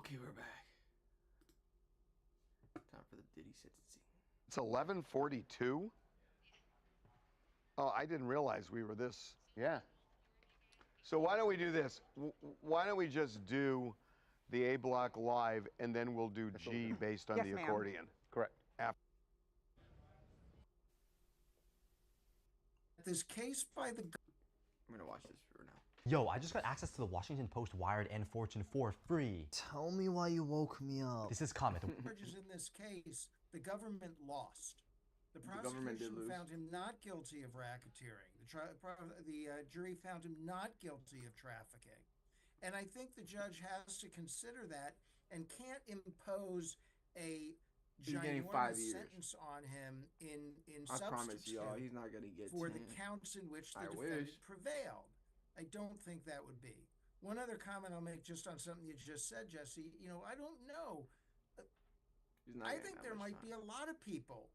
Okay, we're back. Time for the Diddy sentencing. It's 11:42. Oh, I didn't realize we were this. Yeah. So why don't we do this? Why don't we just do the A block live, and then we'll do G based on Yes, the ma'am. accordion. Correct. This case by the I'm gonna watch this for now. Yo, I just got access to the Washington Post, Wired, and Fortune for free. Tell me why you woke me up. This is Comet. charges in this case, the government lost. The government did prosecution lose. found him not guilty of racketeering. The jury found him not guilty of trafficking. And I think the judge has to consider that and can't impose a He's getting 5 ginormous years. sentence on him in I promise substitute y'all, he's not gonna get for 10. the counts in which the I defendant wish. prevailed. I don't think that would be. One other comment I'll make just on something you just said, Jesse. You know, I don't know. He's not I getting think that there much might be time. a lot of people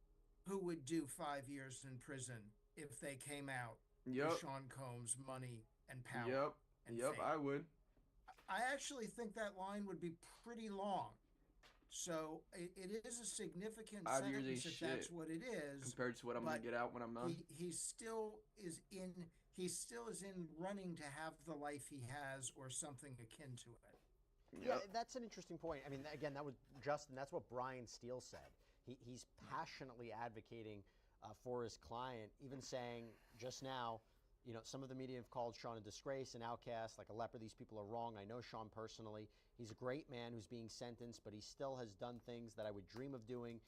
who would do 5 years in prison if they came out Yep. with Sean Combs' money and power. Yep. and Yep. fame. I would. I actually think that line would be pretty long. So it is a significant 5 years sentence ain't if that's shit what it is. compared to what I'm gonna but get out when I'm done. He still is in running to have the life he has or something akin to it. Yeah, that's an interesting point. I mean, again, that was Justin. That's what Brian Steele said. He's passionately advocating for his client, even saying just now, you know, some of the media have called Sean a disgrace, an outcast, like a leper. These people are wrong. I know Sean personally. He's a great man who's being sentenced, but he still has done things that I would dream of doing.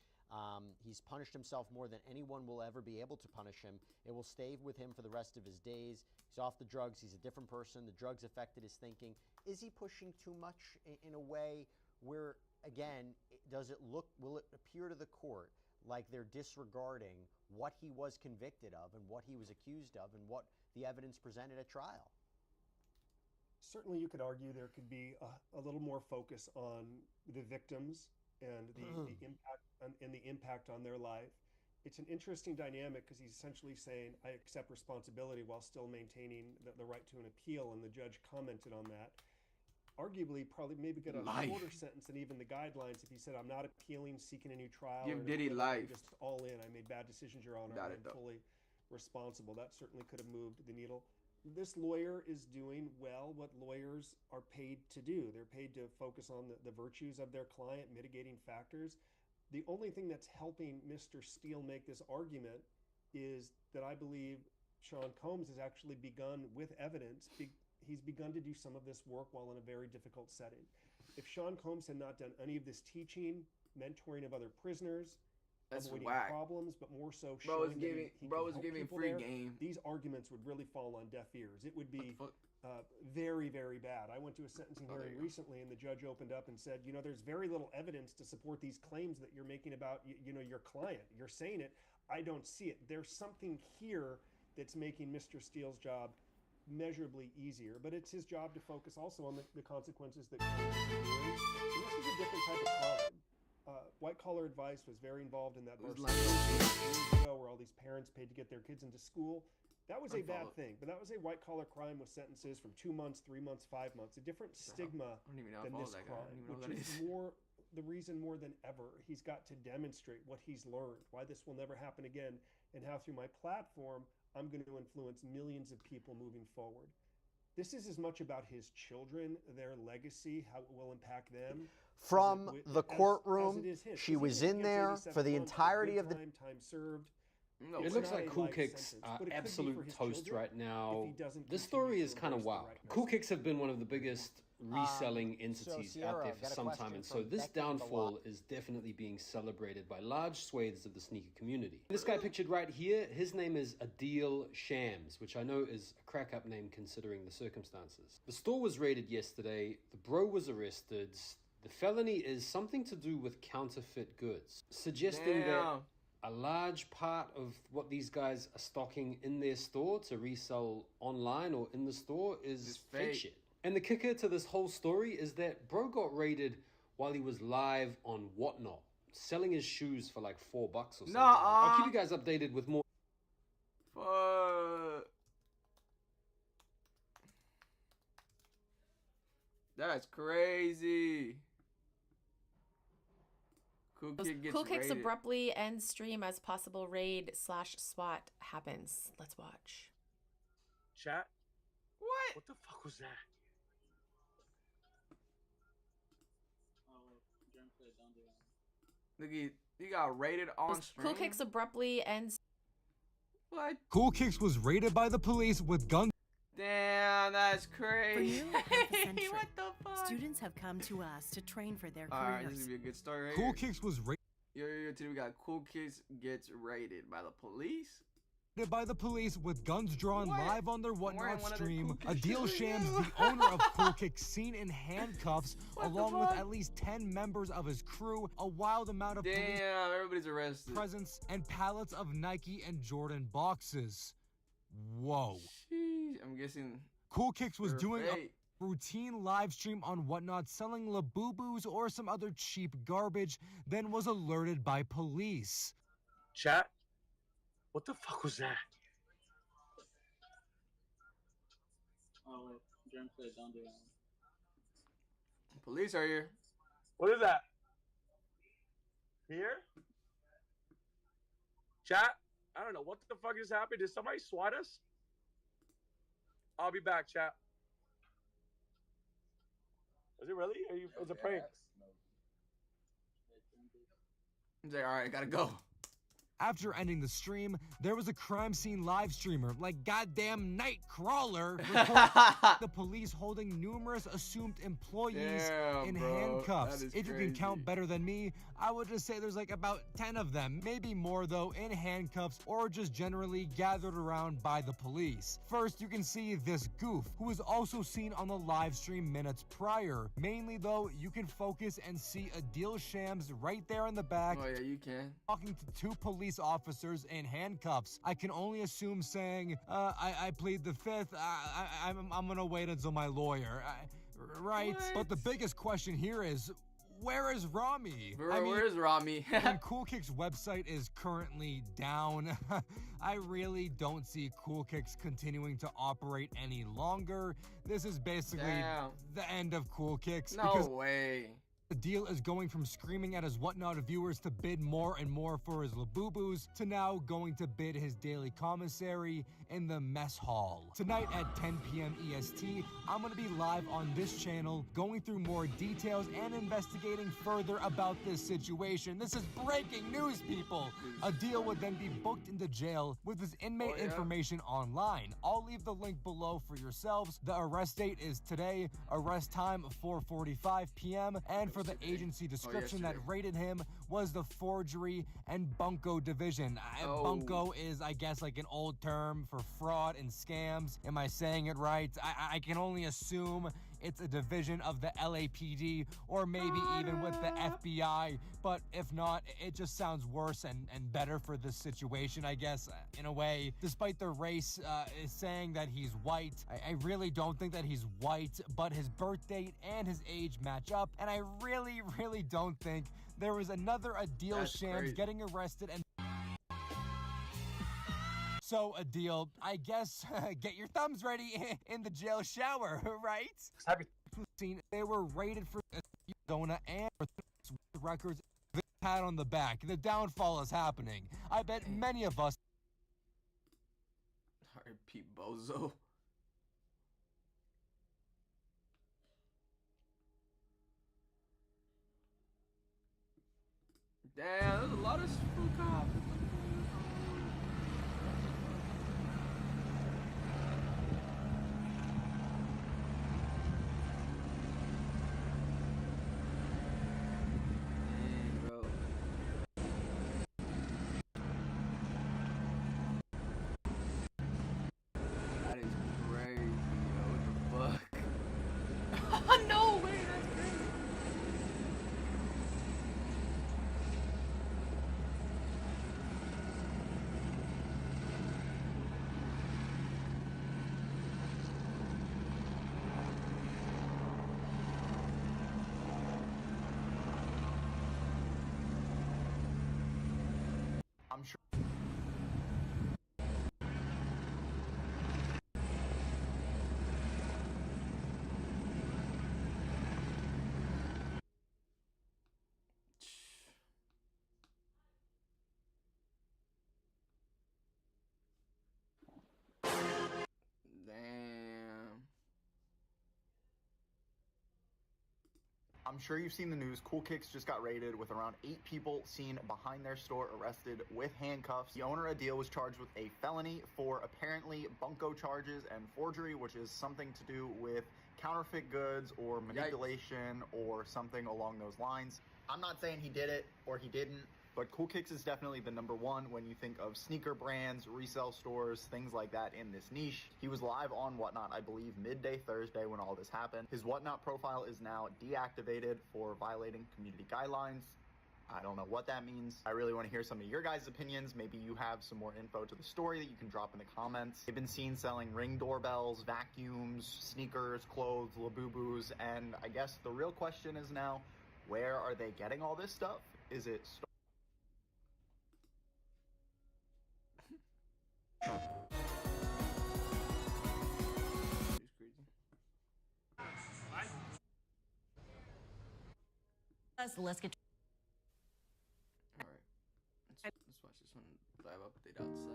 He's punished himself more than anyone will ever be able to punish him. It will stay with him for the rest of his days. He's off the drugs. He's a different person. The drugs affected his thinking. Is he pushing too much in a way where, again, will it appear to the court like they're disregarding what he was convicted of and what he was accused of and what the evidence presented at trial? Certainly you could argue there could be a little more focus on the victims and the impact on their life. It's an interesting dynamic because he's essentially saying, I accept responsibility while still maintaining the right to an appeal, and the judge commented on that. Arguably, probably maybe get a shorter sentence than even the guidelines if he said, I'm not appealing, seeking a new trial. Give Diddy life. Just all in. I made bad decisions, Your Honor. I'm fully responsible. That certainly could have moved the needle. This lawyer is doing well what lawyers are paid to do. They're paid to focus on the virtues of their client, mitigating factors. The only thing that's helping Mr. Steele make this argument is that I believe Sean Combs has actually begun with evidence. He's begun to do some of this work while in a very difficult setting. If Sean Combs had not done any of this teaching, mentoring of other prisoners, avoiding problems, but more so showing that he was can giving help free people game. These arguments would really fall on deaf ears. It would be very, very bad. I went to a sentencing hearing recently, and the judge opened up and said, you know, there's very little evidence to support these claims that you're making about, you know, your client. You're saying it. I don't see it. There's something here that's making Mr. Steele's job measurably easier, but it's his job to focus also on the consequences that Combs is doing. And this is a different type of crime. White Collar Advice was very involved in that years ago where all these parents paid to get their kids into school. That was a bad thing, but that was a white collar crime with sentences from 2 months, 3 months, 5 months, a different stigma than this crime, which is the reason more than ever he's got to demonstrate what he's learned, why this will never happen again, and how through my platform, I'm going to influence millions of people moving forward. This is as much about his children, their legacy, how it will impact them. From the courtroom, she was in there for the entirety of the time served. It looks like Cool Kicks are absolute toast right now. This story is kind of wild. Cool Kicks have been one of the biggest reselling entities out there for some time, and so this downfall is definitely being celebrated by large swathes of the sneaker community. This guy pictured right here, his name is Adil Shams, which I know is a crack-up name considering the circumstances. The store was raided yesterday, the bro was arrested. The felony is something to do with counterfeit goods, suggesting that a large part of what these guys are stocking in their store to resell online or in the store is fake shit. And the kicker to this whole story is that bro got raided while he was live on Whatnot, selling his shoes for like $4 or something. I'll keep you guys updated with more. That's crazy. Cool Kicks abruptly ends stream as possible raid/SWAT happens. Let's watch. Chat. What? What the fuck was that? Look, you got raided on stream. Cool Kicks abruptly ends. What? Cool Kicks was raided by the police with guns. Damn, that's crazy. What the fuck? Students have come to us to train for their All right, careers. this is gonna be a good story right Cool here. Kicks was raided Today we got Cool Kicks gets raided by the police. by the police with guns drawn What? live on their Wearing Whatnot one of their stream. Cool Kicks Adil shirts? Shams, the owner of Cool Kicks, seen in handcuffs What the along with fuck? at least 10 members of his crew. A wild amount of police Damn, everybody's arrested. presence and pallets of Nike and Jordan boxes. Whoa. Sheesh, I'm guessing. Cool Kicks was they're doing a fake. routine live stream on Whatnot selling Labubus or some other cheap garbage, then was alerted by police. Chat. What the fuck was that? Police are here. What is that? Here? Chat? I don't know. What the fuck just happened? Did somebody swat us? I'll be back, chat. Is it really? It's a prank. He's like, all right, gotta go. After ending the stream, there was a crime scene live streamer, like goddamn Nightcrawler, recording the police holding numerous assumed employees Damn, in bro. handcuffs. That is If you can count crazy. better than me, I would just say there's like about 10 of them, maybe more though, in handcuffs or just generally gathered around by the police. First, you can see this goof, who was also seen on the live stream minutes prior. Mainly though, you can focus and see Adil Shams right there in the back, Oh yeah, you can. talking to two police officers in handcuffs. I can only assume saying, I plead the fifth, I'm gonna wait until my lawyer. Right? What? But the biggest question here is, where is Rami? Bro, where's Rami? When Cool Kicks website is currently down, I really don't see Cool Kicks continuing to operate any longer. This is basically Damn. the end of Cool Kicks. No because way. the deal is going from screaming at his Whatnot viewers to bid more and more for his Labubus to now going to bid his daily commissary in the mess hall. Tonight at 10 p.m. EST, I'm going to be live on this channel going through more details and investigating further about this situation. This is breaking news, people. Adil would then be booked into jail with his inmate information online. I'll leave the link below for yourselves. The arrest date is today, arrest time 4:45 p.m. and for the agency description that rated him was the forgery and bunco division. Bunco is, I guess, like an old term for fraud and scams. Am I saying it right? I can only assume it's a division of the LAPD or maybe even with the FBI, but if not, it just sounds worse and better for this situation, I guess, in a way. Despite the race is saying that he's white, I really don't think that he's white, but his birth date and his age match up, and I really don't think there was another Adil Shams getting arrested and so, Adil, I guess get your thumbs ready in the jail shower, right? They were raided for Arizona and records. The pat on the back. The downfall is happening. I bet many of us. R.I.P. Bozo. Damn, there's a lot of spook cops. That is crazy, yo. What the fuck? No way, that's crazy. I'm sure. I'm sure you've seen the news. Cool Kicks just got raided with around 8 people seen behind their store arrested with handcuffs. The owner, Adil, was charged with a felony for apparently bunco charges and forgery, which is something to do with counterfeit goods or manipulation or something along those lines. I'm not saying he did it or he didn't, but Cool Kicks is definitely the number one when you think of sneaker brands, resale stores, things like that in this niche. He was live on Whatnot, I believe, midday Thursday when all this happened. His Whatnot profile is now deactivated for violating community guidelines. I don't know what that means. I really want to hear some of your guys' opinions. Maybe you have some more info to the story that you can drop in the comments. They've been seen selling Ring doorbells, vacuums, sneakers, clothes, Labubus, and I guess the real question is now, where are they getting all this stuff? Is it Let's get. All right, let's watch this one live update outside.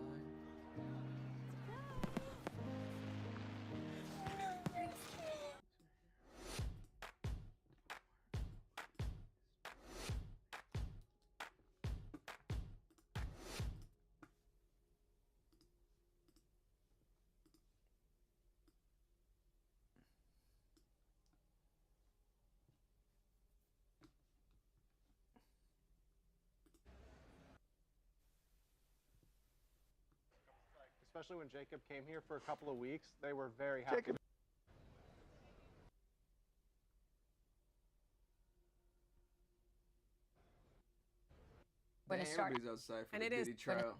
Especially when Jacob came here for a couple of weeks, they were very happy. Jacob. Everybody's outside for the Diddy trial.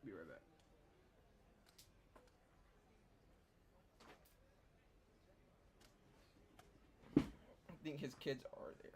Be right back. I think his kids are there.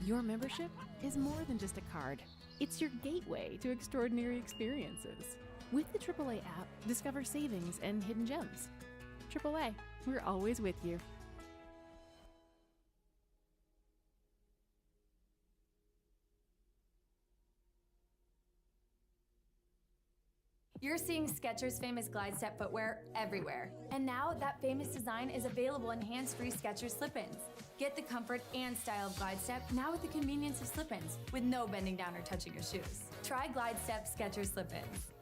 Your membership is more than just a card. It's your gateway to extraordinary experiences. With the AAA app, discover savings and hidden gems. AAA, we're always with you. You're seeing Skechers' famous glide step footwear everywhere. And now that famous design is available in hands-free Skechers slip-ins. Get the comfort and style of glide step now with the convenience of slip-ins with no bending down or touching your shoes. Try glide step Skechers slip-ins.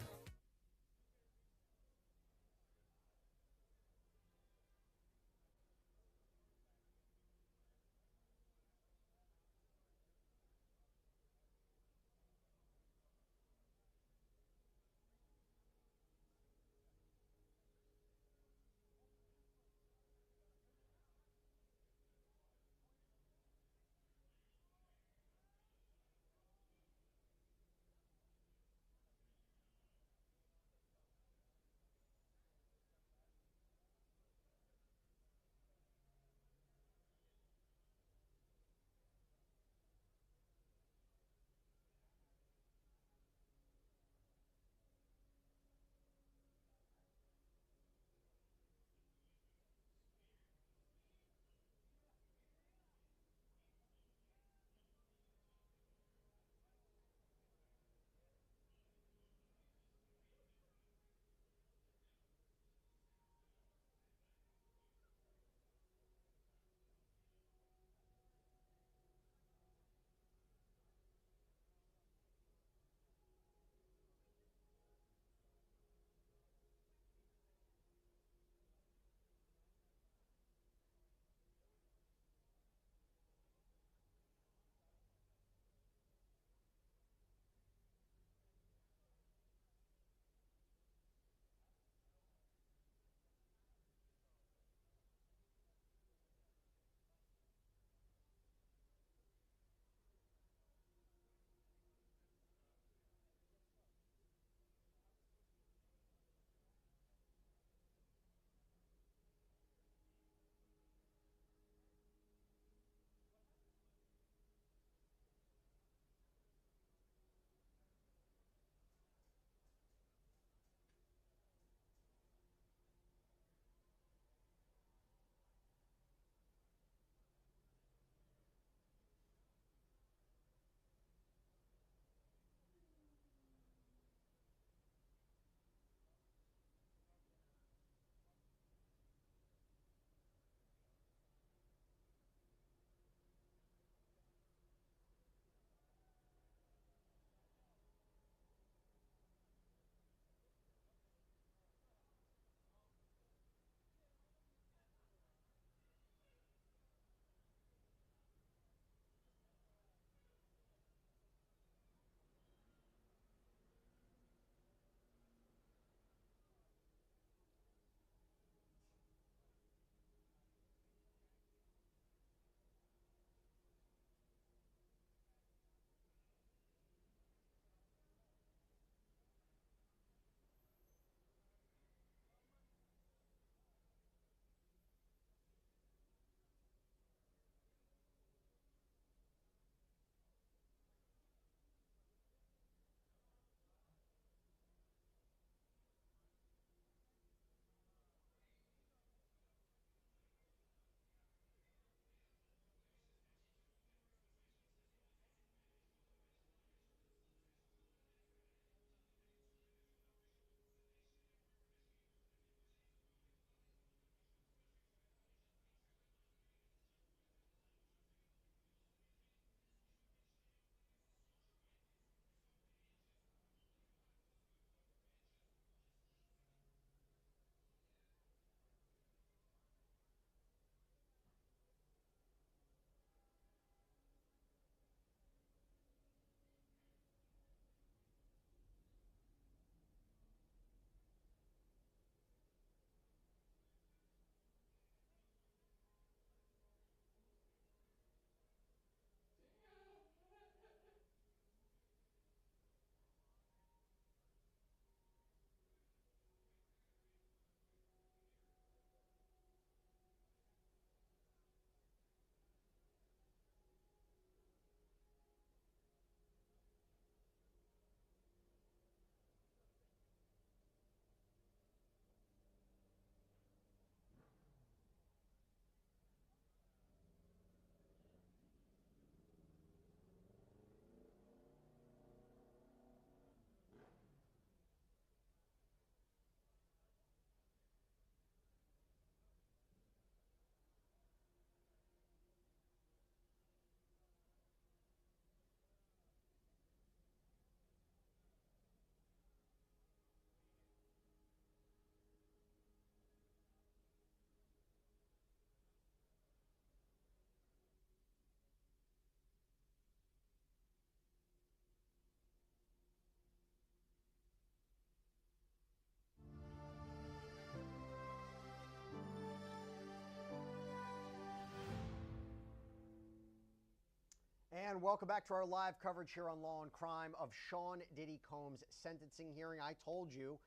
And welcome back to our live coverage here on Law and Crime of Sean Diddy Combs' sentencing hearing. I told you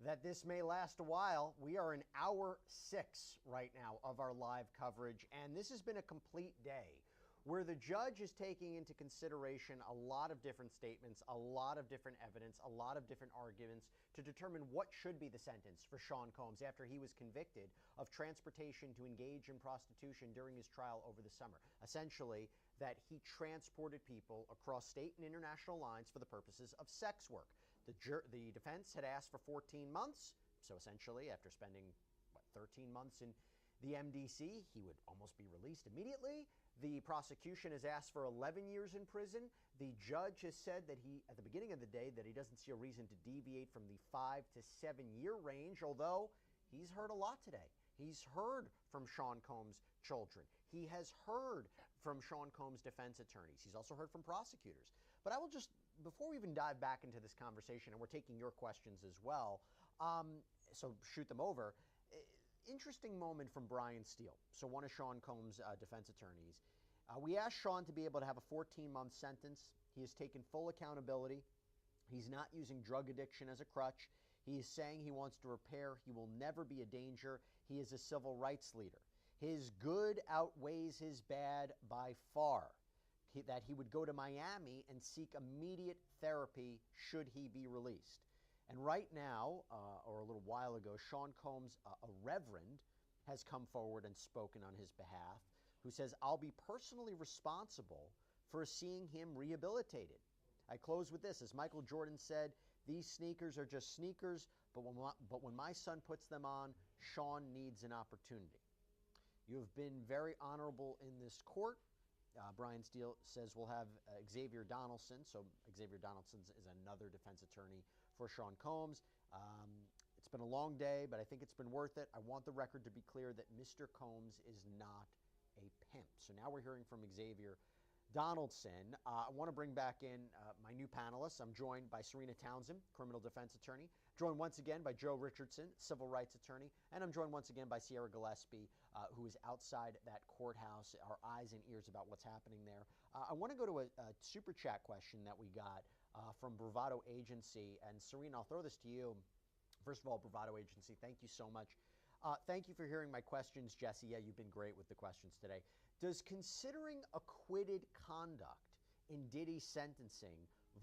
that this may last a while. We are in hour 6 right now of our live coverage, and this has been a complete day where the judge is taking into consideration a lot of different statements, a lot of different evidence, a lot of different arguments to determine what should be the sentence for Sean Combs after he was convicted of transportation to engage in prostitution during his trial over the summer. Essentially, that he transported people across state and international lines for the purposes of sex work. The defense had asked for 14 months, so essentially after spending, 13 months in the MDC, he would almost be released immediately. The prosecution has asked for 11 years in prison. The judge has said that at the beginning of the day, that he doesn't see a reason to deviate from the 5 to 7 year range, although he's heard a lot today. He's heard from Sean Combs' children. He has heard from Sean Combs' defense attorneys. He's also heard from prosecutors. But I will just, before we even dive back into this conversation, and we're taking your questions as well, so shoot them over. Interesting moment from Brian Steele, so one of Sean Combs' defense attorneys. We asked Sean to be able to have a 14-month sentence. He has taken full accountability. He's not using drug addiction as a crutch. He is saying he wants to repair. He will never be a danger. He is a civil rights leader. His good outweighs his bad by far. That he would go to Miami and seek immediate therapy should he be released. And right now, or a little while ago, Sean Combs, a reverend, has come forward and spoken on his behalf, who says, "I'll be personally responsible for seeing him rehabilitated." I close with this. As Michael Jordan said, "These sneakers are just sneakers, but when my son puts them on, Sean needs an opportunity." You have been very honorable in this court. Brian Steele says we'll have Xavier Donaldson. So Xavier Donaldson is another defense attorney for Sean Combs. It's been a long day, but I think it's been worth it. I want the record to be clear that Mr. Combs is not a pimp. So now we're hearing from Xavier Donaldson. I want to bring back in my new panelists. I'm joined by Serena Townsend, criminal defense attorney. Joined once again by Joe Richardson, civil rights attorney. And I'm joined once again by Sierra Gillespie, who is outside that courthouse, our eyes and ears about what's happening there. I want to go to a super chat question that we got from Bravado Agency. And Serena, I'll throw this to you. First of all, Bravado Agency, thank you so much. Thank you for hearing my questions, Jesse. Yeah, you've been great with the questions today. Does considering acquitted conduct in Diddy's sentencing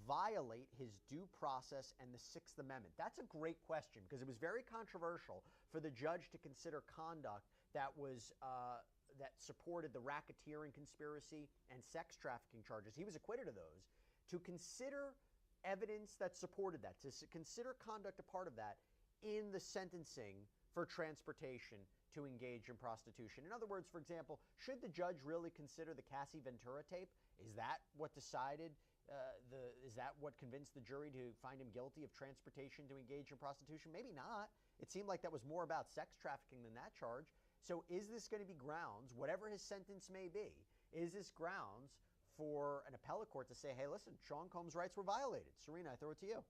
violate his due process and the Sixth Amendment? That's a great question because it was very controversial for the judge to consider conduct that was that supported the racketeering conspiracy and sex trafficking charges. He was acquitted of those. To consider evidence that supported that, to consider conduct a part of that in the sentencing for transportation to engage in prostitution. In other words, for example, should the judge really consider the Cassie Ventura tape? Is that what decided, is that what convinced the jury to find him guilty of transportation to engage in prostitution? Maybe not. It seemed like that was more about sex trafficking than that charge. So is this going to be grounds, whatever his sentence may be, is this grounds for an appellate court to say, hey, listen, Sean Combs' rights were violated? Serena, I throw it to you.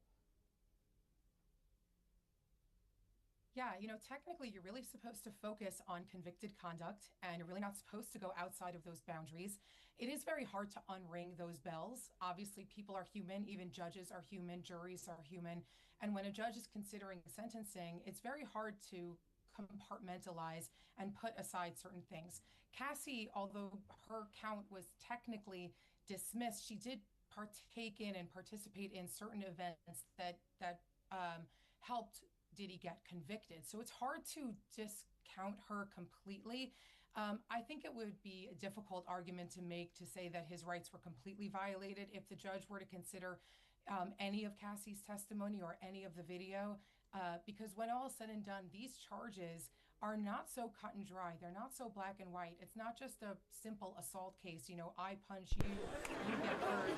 Yeah, technically you're really supposed to focus on convicted conduct and you're really not supposed to go outside of those boundaries. It is very hard to unring those bells. Obviously, people are human, even judges are human, juries are human. And when a judge is considering sentencing, it's very hard to compartmentalize and put aside certain things. Cassie, although her count was technically dismissed, she did partake in and participate in certain events that helped Diddy get convicted. So it's hard to discount her completely. I think it would be a difficult argument to make to say that his rights were completely violated if the judge were to consider any of Cassie's testimony or any of the video, because when all is said and done, these charges are not so cut and dry. They're not so black and white. It's not just a simple assault case. I punch you, you get hurt.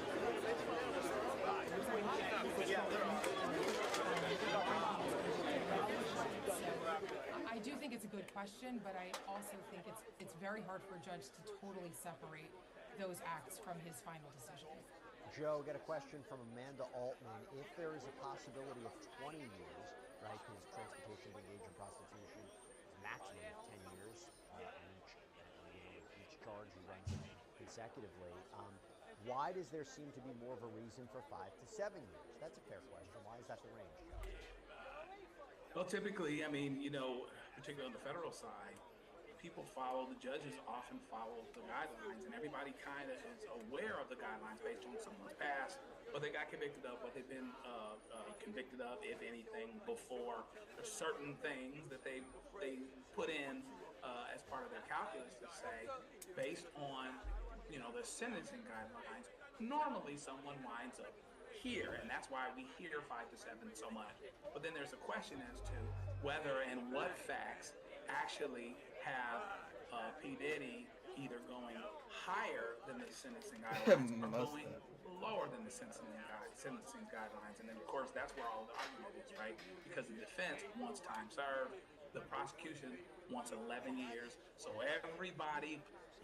I do think it's a good question, but I also think it's very hard for a judge to totally separate those acts from his final decision. Joe, got a question from Amanda Altman. If there is a possibility of 20 years, right, because transportation to engage in prostitution is maximum of 10 years, and each charge runs consecutively, Why does there seem to be more of a reason for 5 to 7 years? That's a fair question. Why is that the range? Well, typically, I mean, particularly on the federal side, people follow, the judges often follow the guidelines, and everybody kind of is aware of the guidelines based on someone's past, what they got convicted of, what they've been convicted of, if anything, before. There's certain things that they put in as part of their calculus to say, based on, the sentencing guidelines, normally someone winds up here, and that's why we hear 5 to 7 so much. But then there's a question as to whether and what facts actually have P. Diddy either going higher than the sentencing guidelines or going lower than the sentencing guidelines. And then, of course, that's where all the argument is, right? Because the defense wants time served, the prosecution wants 11 years. So everybody...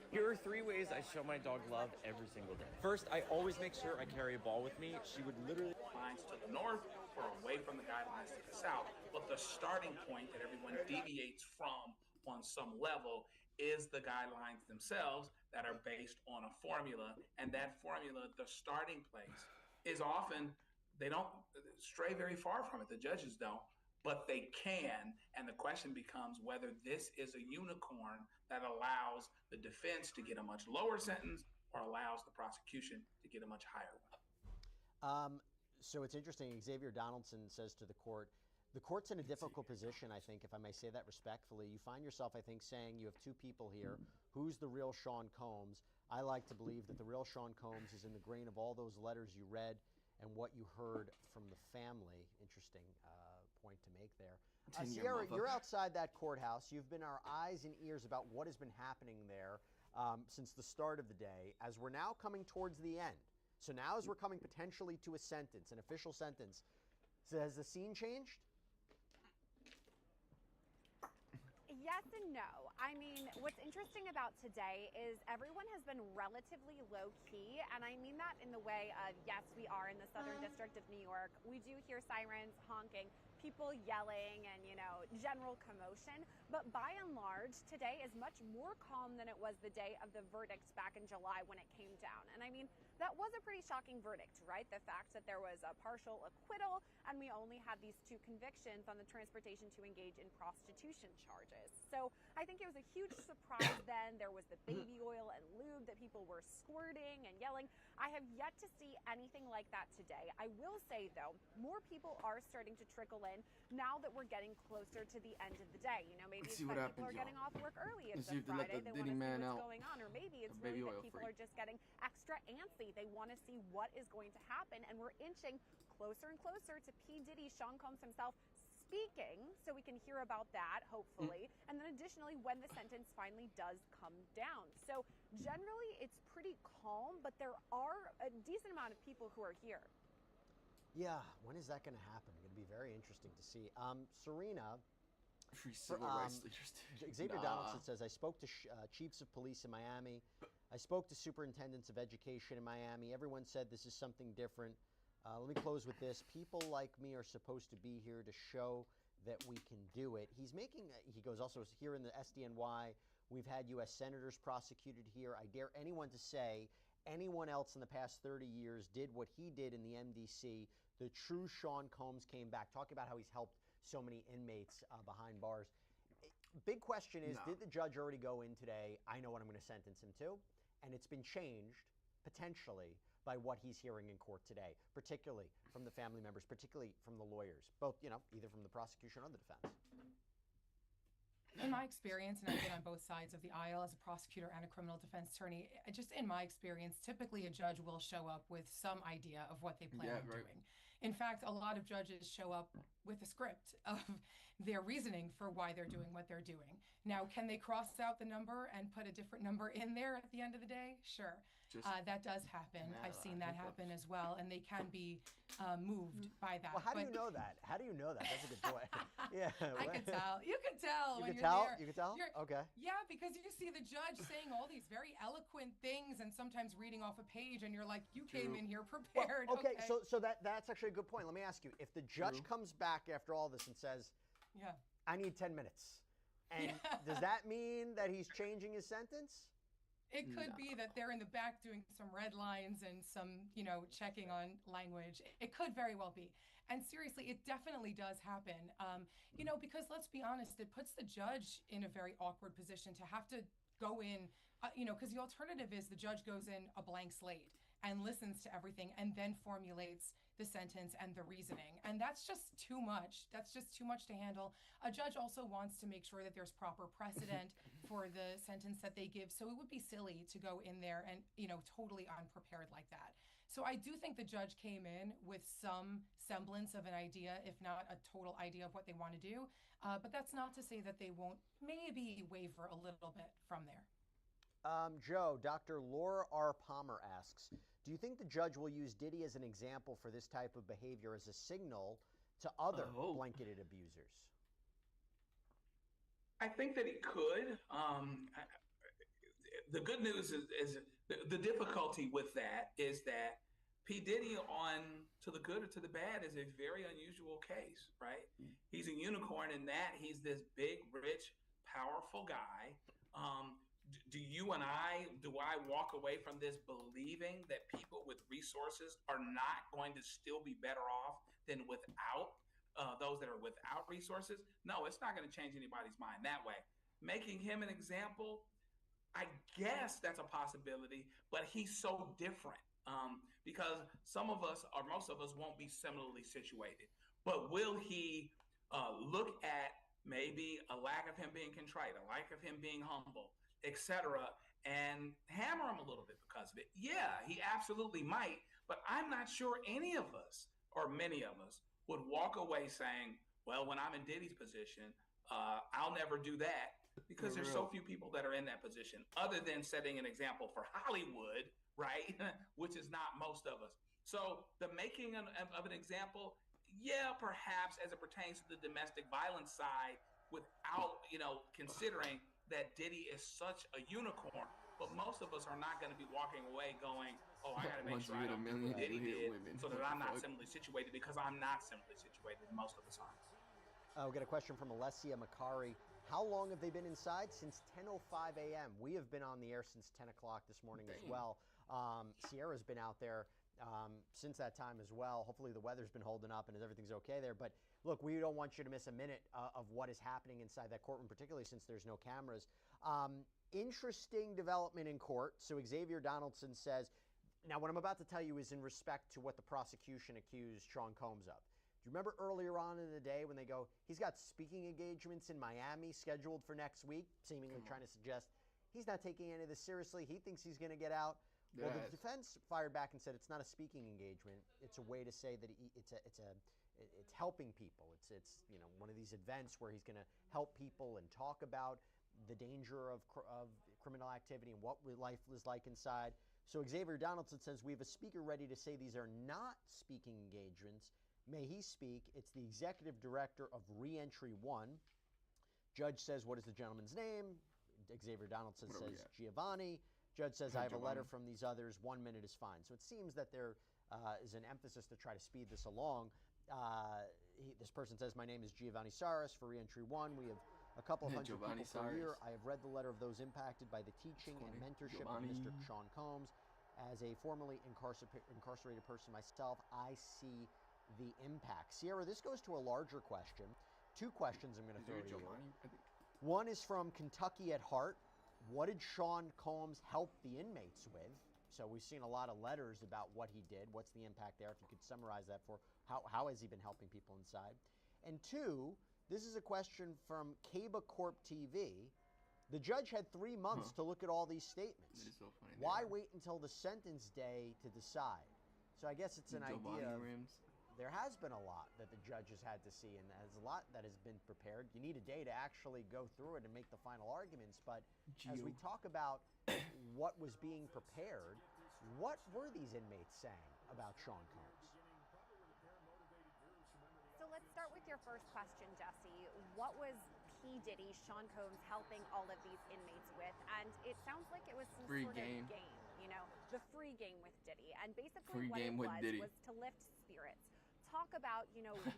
Here are 3 ways I show my dog love every single day. First, I always make sure I carry a ball with me. She would literally... Lines to the north or away from the guidelines to the south. But the starting point that everyone deviates from on some level is the guidelines themselves that are based on a formula. And that formula, the starting place, is often, they don't stray very far from it. The judges don't. But they can, and the question becomes whether this is a unicorn that allows the defense to get a much lower sentence or allows the prosecution to get a much higher one. So it's interesting, Xavier Donaldson says to the court's in a difficult position, I think, if I may say that respectfully. You find yourself, I think, saying you have 2 people here. Who's the real Sean Combs? I like to believe that the real Sean Combs is in the grain of all those letters you read and what you heard from the family. Interesting point to make there. Sierra, you're outside that courthouse. You've been our eyes and ears about what has been happening there since the start of the day. As we're now coming towards the end, so now as we're coming potentially to a sentence, an official sentence, so has the scene changed? Yes and no. I mean, what's interesting about today is everyone has been relatively low-key, and I mean that in the way of, yes, we are in the Southern District of New York. We do hear sirens, honking, people yelling, and, general commotion. But by and large, today is much more calm than it was the day of the verdict back in July when it came down. And I mean, that was a pretty shocking verdict, right? The fact that there was a partial acquittal and we only had these 2 convictions on the transportation to engage in prostitution charges. So I think it was a huge surprise then. There was the baby oil and lube that people were squirting and yelling. I have yet to see anything like that today. I will say, though, more people are starting to trickle in now that we're getting closer to the end of the day. Maybe it's that people are getting off work early. It's a Friday. They want to see what's going on. Or maybe it's really that people are just getting extra antsy. They want to see what is going to happen. And we're inching closer and closer to P. Diddy, Sean Combs himself, speaking, so we can hear about that, hopefully. And then additionally, when the sentence finally does come down. So generally, it's pretty calm, but there are a decent amount of people who are here. Yeah, when is that going to happen? It's going to be very interesting to see. Serena, free civil rights leaders. Xavier Donaldson says, I spoke to chiefs of police in Miami. I spoke to superintendents of education in Miami. Everyone said this is something different. Let me close with this. People like me are supposed to be here to show that we can do it. He's making, he goes also here in the SDNY, we've had U.S. senators prosecuted here. I dare anyone to say anyone else in the past 30 years did what he did in the MDC. The true Sean Combs came back. Talking about how he's helped so many inmates behind bars. Big question is, did the judge already go in today? I know what I'm going to sentence him to. And it's been changed, potentially, by what he's hearing in court today, particularly from the family members, particularly from the lawyers, both, either from the prosecution or the defense. In my experience, and I've been on both sides of the aisle as a prosecutor and a criminal defense attorney, just in my experience, typically a judge will show up with some idea of what they plan on doing. In fact, a lot of judges show up with a script of their reasoning for why they're doing what they're doing. Now, can they cross out the number and put a different number in there at the end of the day? Sure. That does happen. I've seen that happen as well, and they can be moved by that. Well, how do you know that? How do you know that? That's a good point. Yeah. I could tell. You could tell when you're there. You could tell? Okay. Yeah, because you see the judge saying all these very eloquent things and sometimes reading off a page, and you're like, you came in here prepared. Well, okay, so that's actually a good point. Let me ask you, if the judge comes back after all this and says, I need 10 minutes, and does that mean that he's changing his sentence? It could be that they're in the back doing some red lines and some, checking on language. It could very well be. And seriously, it definitely does happen. Because let's be honest, it puts the judge in a very awkward position to have to go in, because the alternative is the judge goes in a blank slate and listens to everything and then formulates the sentence and the reasoning. And that's just too much. That's just too much to handle. A judge also wants to make sure that there's proper precedent for the sentence that they give. So it would be silly to go in there and, totally unprepared like that. So I do think the judge came in with some semblance of an idea, if not a total idea of what they want to do. But that's not to say that they won't maybe waver a little bit from there. Joe, Dr. Laura R. Palmer asks, do you think the judge will use Diddy as an example for this type of behavior as a signal to other blanketed abusers? I think that it could. The good news is the difficulty with that is that P. Diddy on To the Good or To the Bad is a very unusual case, right? He's a unicorn in that he's this big, rich, powerful guy. Do I walk away from this believing that people with resources are not going to still be better off than without those that are without resources? No, it's not going to change anybody's mind that way. Making him an example, I guess that's a possibility, but he's so different because some of us or most of us won't be similarly situated. But will he look at maybe a lack of him being contrite, a lack of him being humble, etc., and hammer him a little bit because of it? Yeah, he absolutely might, but I'm not sure any of us or many of us would walk away saying, well, when I'm in Diddy's position, I'll never do that, because there's so few people that are in that position other than setting an example for Hollywood, right? Which is not most of us. So the making of an example, yeah, perhaps as it pertains to the domestic violence side, without considering that Diddy is such a unicorn. But most of us are not going to be walking away going, oh, I got to make sure I don't do what Diddy did so that I'm not similarly situated, because I'm not similarly situated most of the time. We got a question from Alessia Macari. How long have they been inside? Since 10:05 a.m. We have been on the air since 10 o'clock this morning as well. Sierra's been out there since that time as well. Hopefully the weather's been holding up and everything's okay there. But look, we don't want you to miss a minute of what is happening inside that courtroom, particularly since there's no cameras. Interesting development in court. So Xavier Donaldson says, now what I'm about to tell you is in respect to what the prosecution accused Sean Combs of. Do you remember earlier on in the day when they go, he's got speaking engagements in Miami scheduled for next week, seemingly trying to suggest he's not taking any of this seriously. He thinks he's going to get out. Well, the defense fired back and said it's not a speaking engagement. It's a way to say that it's helping people. It's one of these events where he's going to help people and talk about the danger of criminal activity and what life is like inside. So Xavier Donaldson says we have a speaker ready to say these are not speaking engagements. May he speak. It's the executive director of Reentry 1. Judge says, what is the gentleman's name? Xavier Donaldson says Giovanni. Judge says, I have a letter from these others. 1 minute is fine. So it seems that there is an emphasis to try to speed this along. This person says, my name is Giovanni Saris for Reentry 1. We have a couple hundred people per year. I have read the letter of those impacted by the teaching and mentorship of Mr. Sean Combs. As a formerly incarcerated person myself, I see the impact. Sierra, this goes to a larger question. Two questions I'm going to throw to you. One is from Kentucky at Heart. What did Sean Combs help the inmates with? So we've seen a lot of letters about what he did. What's the impact there? If you could summarize that for how has he been helping people inside? And two, this is a question from Caba Corp TV. The judge had 3 months to look at all these statements. It is so funny. Why wait until the sentence day to decide? So I guess it's an idea of, there has been a lot that the judge has had to see, and there's a lot that has been prepared. You need a day to actually go through it and make the final arguments. But as we talk about what was being prepared, what were these inmates saying about Sean Combs? So let's start with your first question, Jesse. What was P. Diddy, Sean Combs, helping all of these inmates with? And it sounds like it was some free sort game. Of game, the free game with Diddy. And basically free what game it was to lift spirits. Talk about,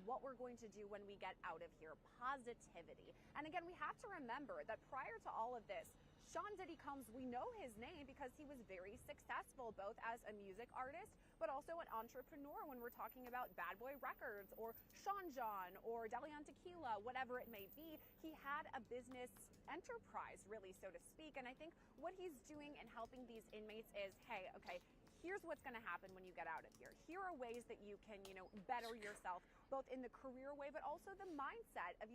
what we're going to do when we get out of here. Positivity. And again, we have to remember that prior to all of this, Sean Diddy Combs, we know his name because he was very successful both as a music artist but also an entrepreneur when we're talking about Bad Boy Records or Sean John or Deleon Tequila, whatever it may be. He had a business enterprise, really, so to speak. And I think what he's doing and helping these inmates is, hey, okay, here's what's going to happen when you get out of here. Here are ways that you can, better yourself, both in the career way, but also the mindset of,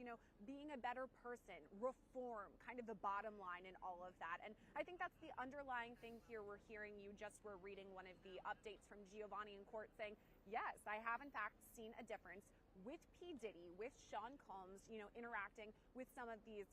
being a better person, reform, kind of the bottom line in all of that. And I think that's the underlying thing here. We're hearing you just were reading one of the updates from Giovanni in court saying, yes, I have in fact seen a difference with P. Diddy, with Sean Combs, interacting with some of these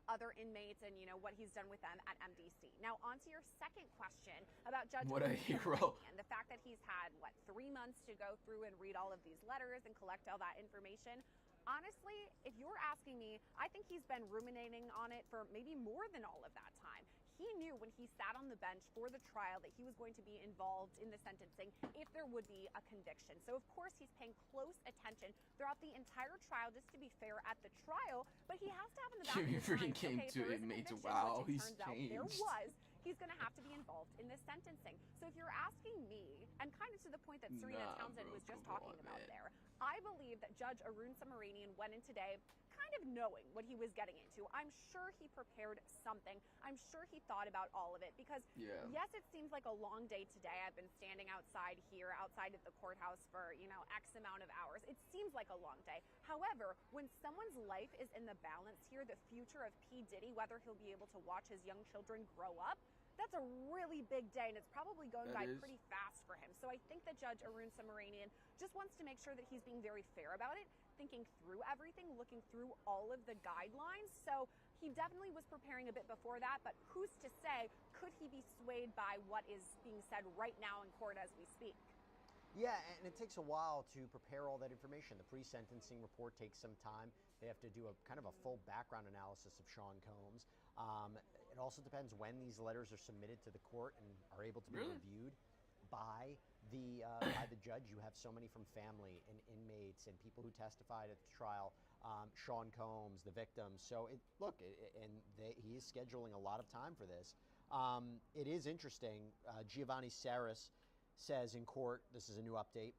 other inmates and what he's done with them at MDC. Now on to your second question about Judge What a hero. And the fact that he's had 3 months to go through and read all of these letters and collect all that information. Honestly, if you're asking me, I think he's been ruminating on it for maybe more than all of that time. He knew when he sat on the bench for the trial that he was going to be involved in the sentencing if there would be a conviction. So, of course, he's paying close attention throughout the entire trial just to be fair at the trial. But he has to have in the back of his mind, came okay, to if there is a inmates. conviction, Wow, which it he's turns out changed. there was, he's going to have to be involved in the sentencing. So if you're asking me, and kind of to the point that Serena Townsend was just talking about there, I believe that Judge Arun Samaranian went in today kind of knowing what he was getting into. I'm sure he prepared something. I'm sure he thought about all of it because, yes, it seems like a long day today. I've been standing outside here, outside of the courthouse for, X amount of hours. It seems like a long day. However, when someone's life is in the balance here, the future of P. Diddy, whether he'll be able to watch his young children grow up, that's a really big day, and it's probably going by pretty fast for him. So I think that Judge Arun Samaranian just wants to make sure that he's being very fair about it, thinking through everything, looking through all of the guidelines. So he definitely was preparing a bit before that, but who's to say, could he be swayed by what is being said right now in court as we speak? Yeah, and it takes a while to prepare all that information. The pre-sentencing report takes some time. They have to do a kind of a full background analysis of Sean Combs. It also depends when these letters are submitted to the court and are able to be reviewed by the judge. You have so many from family and inmates and people who testified at the trial. Sean Combs, the victims. So he is scheduling a lot of time for this. It is interesting. Giovanni Saris says in court, this is a new update,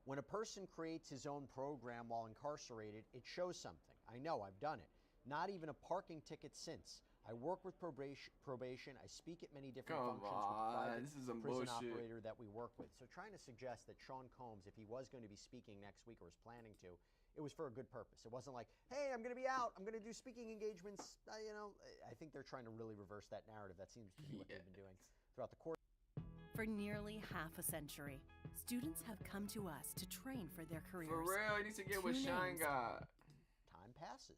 when a person creates his own program while incarcerated, it shows something. I know, I've done it. Not even a parking ticket since. I work with probation. I speak at many different functions with private prison operator that we work with. So trying to suggest that Sean Combs, if he was going to be speaking next week or was planning to, it was for a good purpose. It wasn't like, hey, I'm going to be out. I'm going to do speaking engagements. I think they're trying to really reverse that narrative. That seems to be what they've been doing throughout the course. For nearly half a century, students have come to us to train for their careers. For real, he needs to get with Shine God. Time passes.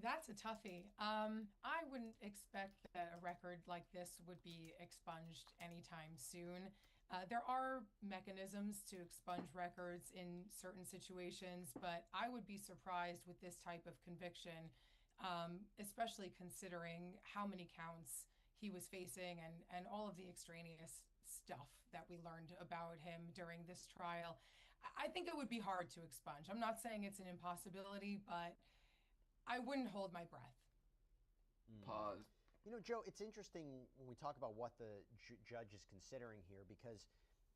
That's a toughie. I wouldn't expect that a record like this would be expunged anytime soon. There are mechanisms to expunge records in certain situations, but I would be surprised with this type of conviction, especially considering how many counts he was facing and all of the extraneous stuff that we learned about him during this trial. I think it would be hard to expunge. I'm not saying it's an impossibility, but I wouldn't hold my breath. Pause. Joe, it's interesting when we talk about what the judge is considering here because,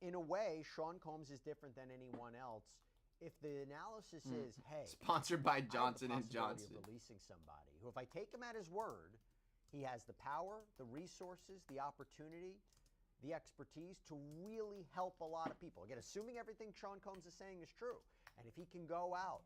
in a way, Sean Combs is different than anyone else. If the analysis is, hey, sponsored by Johnson and Johnson, of releasing somebody who, if I take him at his word, he has the power, the resources, the opportunity, the expertise to really help a lot of people. Again, assuming everything Sean Combs is saying is true, and if he can go out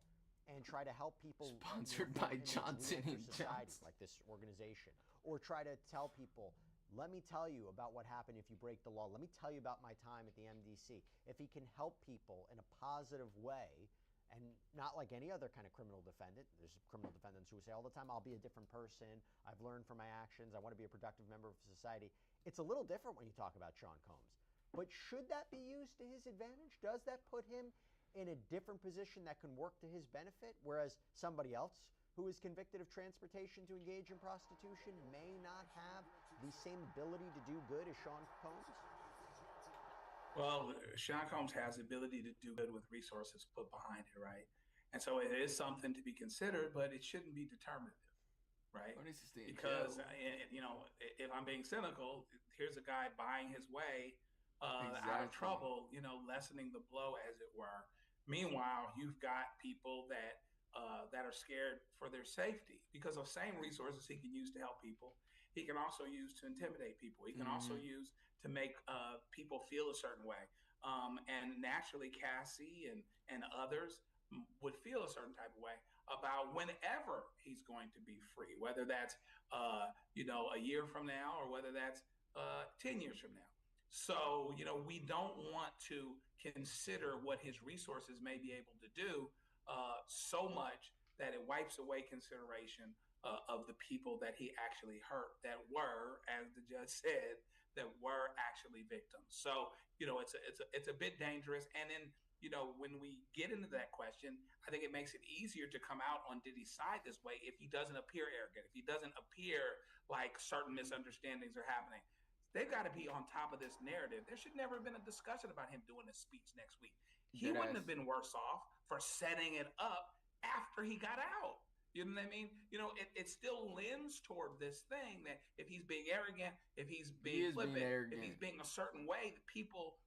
and try to help people sponsored by Johnson and Johnson, like this organization, or try to tell people, let me tell you about what happened if you break the law. Let me tell you about my time at the MDC. If he can help people in a positive way, and not like any other kind of criminal defendant. There's criminal defendants who say all the time, I'll be a different person. I've learned from my actions. I want to be a productive member of society. It's a little different when you talk about Sean Combs. But should that be used to his advantage? Does that put him in a different position that can work to his benefit, whereas somebody else who is convicted of transportation to engage in prostitution may not have the same ability to do good as Sean Combs? Well, Sean Combs has the ability to do good with resources put behind it, right? And so it is something to be considered, but it shouldn't be determinative. right? Or needs to stay in Because jail. you know, if I'm being cynical, here's a guy buying his way out of Exactly. trouble, you know, lessening the blow, as it were. Meanwhile, you've got people that are scared for their safety because of same resources he can use to help people. He can also use to intimidate people. He can also use to make people feel a certain way. And naturally, Cassie and others would feel a certain type of way about whenever he's going to be free, whether that's you know, a year from now or whether that's 10 years from now. So, you know, we don't want to consider what his resources may be able to do so much that it wipes away consideration of the people that he actually hurt, that were, as the judge said, that were actually victims. So, you know, it's a bit dangerous. And then, you know, when we get into that question, I think it makes it easier to come out on Diddy's side this way if he doesn't appear arrogant, if he doesn't appear like certain misunderstandings are happening. They've got to be on top of this narrative. There should never have been a discussion about him doing a speech next week. He wouldn't have been worse off for setting it up after he got out. You know what I mean? You know, it still lends toward this thing that if he's being arrogant, if he's being flippant, if he's being a certain way that people,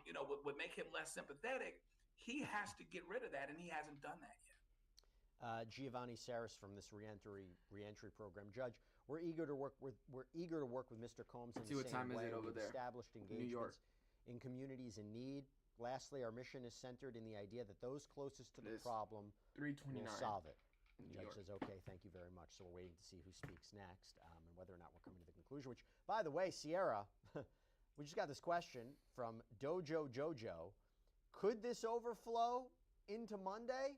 you know, would make him less sympathetic, he has to get rid of that, and he hasn't done that yet. Giovanni Saris from this reentry program. Judge, we're eager to work with Mr. Combs in the same way. We've established engagements in communities in need. Lastly, our mission is centered in the idea that those closest to the problem will solve it. The judge says, okay, thank you very much. So we're waiting to see who speaks next and whether or not we're coming to the conclusion, which, by the way, Sierra, we just got this question from Dojo Jojo. Could this overflow into Monday?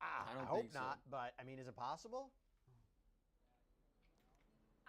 I hope not, but I mean, is it possible?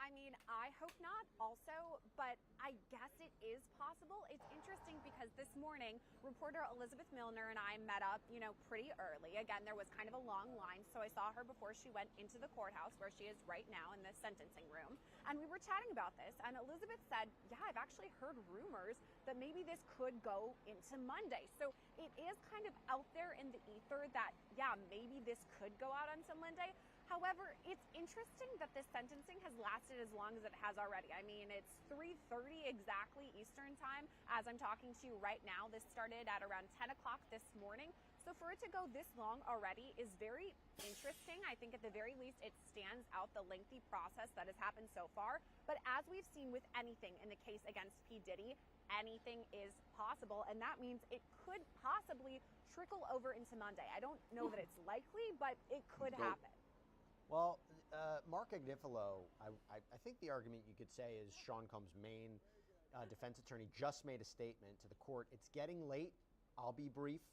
I mean, I hope not also, but I guess it is possible. It's interesting because this morning, reporter Elizabeth Milner and I met up, you know, pretty early. Again, there was kind of a long line, so I saw her before she went into the courthouse where she is right now in the sentencing room. And we were chatting about this, and Elizabeth said, yeah, I've actually heard rumors that maybe this could go into Monday. So it is kind of out there in the ether that, yeah, maybe this could go out until Monday. However, it's interesting that this sentencing has lasted as long as it has already. I mean, it's 3:30 exactly Eastern time as I'm talking to you right now. This started at around 10 o'clock this morning. So for it to go this long already is very interesting. I think at the very least it stands out the lengthy process that has happened so far. But as we've seen with anything in the case against P. Diddy, anything is possible. And that means it could possibly trickle over into Monday. I don't know that it's likely, but it could happen. Well, Mark Agnifilo, I think the argument you could say is Sean Combs' main defense attorney just made a statement to the court. It's getting late. I'll be brief.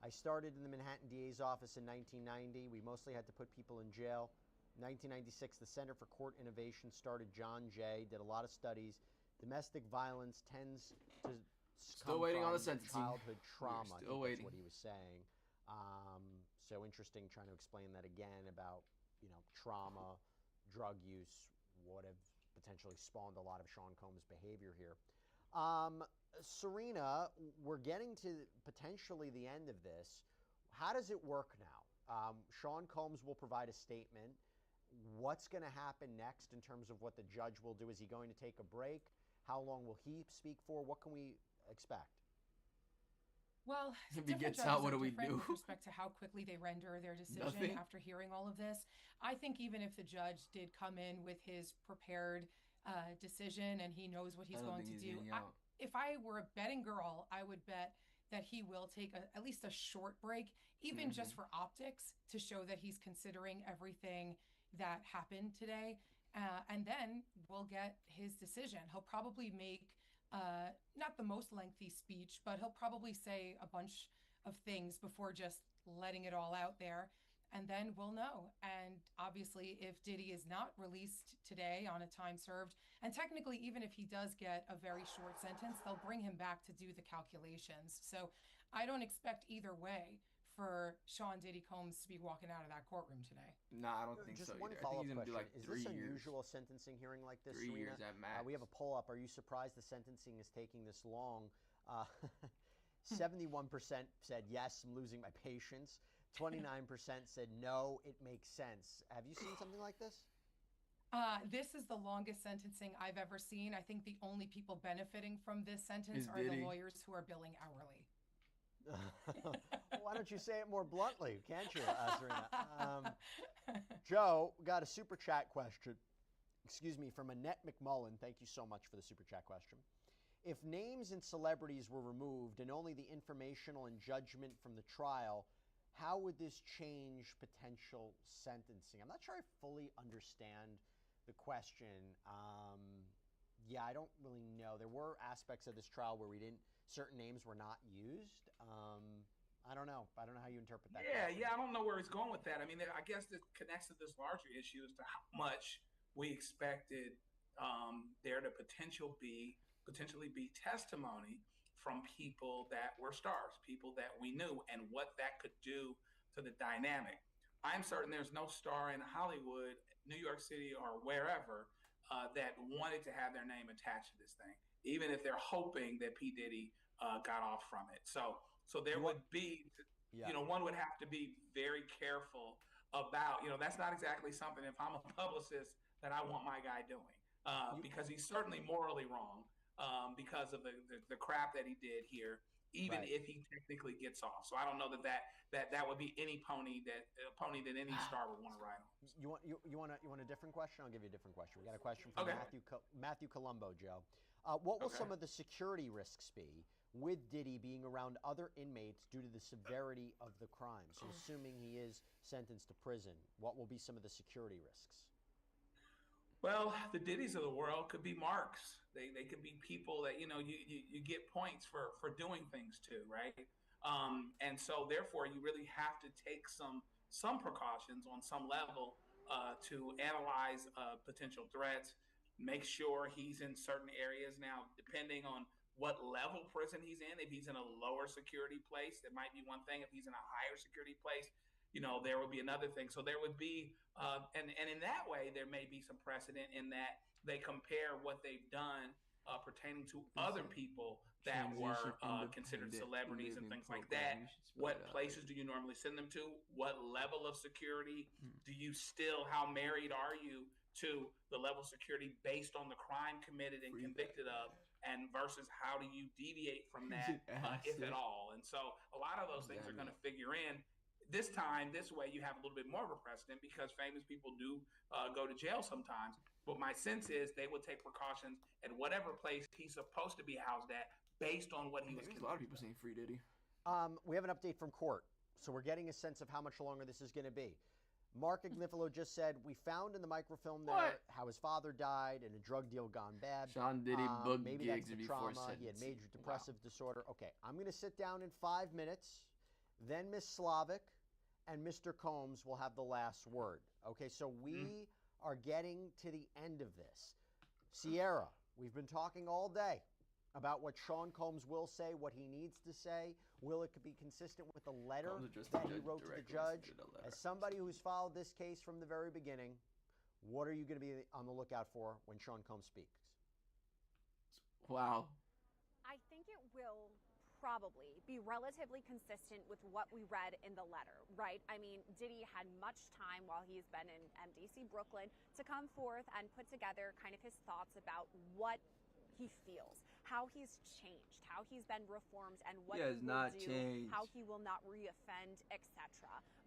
I started in the Manhattan DA's office in 1990. We mostly had to put people in jail. 1996, the Center for Court Innovation started John Jay, did a lot of studies. Domestic violence tends to Still waiting on the sentencing. Childhood trauma. Still waiting. That's what he was saying. So interesting trying to explain that again about, you know, trauma, drug use, what have potentially spawned a lot of Sean Combs' behavior here. Serena, we're getting to potentially the end of this. How does it work now? Sean Combs will provide a statement. What's going to happen next in terms of what the judge will do? Is he going to take a break? How long will he speak for? What can we expect? Well, if he gets out, what do we do? With respect to how quickly they render their decision after hearing all of this, I think even if the judge did come in with his prepared decision and he knows what he's going to do, if I were a betting girl, I would bet that he will take at least a short break, even just for optics, to show that he's considering everything that happened today. And then we'll get his decision. He'll probably make not the most lengthy speech, but he'll probably say a bunch of things before just letting it all out there. And then we'll know. And obviously, if Diddy is not released today on a time served, and technically, even if he does get a very short sentence, they'll bring him back to do the calculations. So I don't expect either way for Sean Diddy Combs to be walking out of that courtroom today. No, I don't think so. Just one follow-up question. Is this unusual sentencing hearing like this, Serena? 3 years at max. We have a poll up. Are you surprised the sentencing is taking this long? 71% said, yes, I'm losing my patience. 29% said, no, it makes sense. Have you seen something like this? This is the longest sentencing I've ever seen. I think the only people benefiting from this sentence are Diddy. the lawyers who are billing hourly. Why don't you say it more bluntly, can't you, SREAM? Joe, got a super chat question. Excuse me, from Annette McMullen. Thank you so much for the super chat question. If names and celebrities were removed and only the informational and judgment from the trial, how would this change potential sentencing? I'm not sure I fully understand the question. Yeah, I don't really know. There were aspects of this trial where certain names were not used. I don't know. I don't know how you interpret that. Yeah, I don't know where it's going with that. I mean, I guess this connects to this larger issue as to how much we expected there to potentially be testimony from people that were stars, people that we knew, and what that could do to the dynamic. I'm certain there's no star in Hollywood, New York City, or wherever that wanted to have their name attached to this thing, even if they're hoping that P. Diddy got off from it. So there would be, one would have to be very careful about, that's not exactly something, if I'm a publicist, that I want my guy doing, because he's certainly morally wrong because of the crap that he did here, even if he technically gets off. So I don't know that would be any pony that any star would want to ride on. You want a different question? I'll give you a different question. We got a question from Matthew Colombo, Joe. What will some of the security risks be with Diddy being around other inmates due to the severity of the crime? So assuming he is sentenced to prison, what will be some of the security risks? Well, the Diddys of the world could be marks. They could be people that, you get points for doing things to, right? And so therefore you really have to take some precautions on some level to analyze potential threats, make sure he's in certain areas. Now, depending on what level prison he's in, if he's in a lower security place, that might be one thing. If he's in a higher security place, there would be another thing. So there would be, and in that way, there may be some precedent in that they compare what they've done pertaining to other people that were considered celebrities and things like that. What places do you normally send them to? What level of security do you still, how married are you to the level of security based on the crime committed and convicted of, and versus how do you deviate from that, if at all? And so a lot of those things are going to figure in. This way, you have a little bit more of a precedent because famous people do go to jail sometimes. But my sense is they would take precautions at whatever place he's supposed to be housed at based on what he was convicted. A lot of people saying free Diddy. We have an update from court. So we're getting a sense of how much longer this is going to be. Mark Agnifilo just said, we found in the microfilm there how his father died and a drug deal gone bad. Sean Diddy booked maybe gigs that's the before trauma. He had major depressive disorder. Okay, I'm going to sit down in 5 minutes. Then Ms. Slavic and Mr. Combs will have the last word. Okay, so we are getting to the end of this. Sierra, we've been talking all day about what Sean Combs will say, what he needs to say. Will it be consistent with the letter that he wrote to the judge? As somebody who's followed this case from the very beginning, what are you going to be on the lookout for when Sean Combs speaks? Wow. I think it will probably be relatively consistent with what we read in the letter, right? I mean, Diddy had much time while he's been in MDC Brooklyn to come forth and put together kind of his thoughts about what he feels, how he's changed, how he's been reformed, and what he will do, how he will not reoffend, etc.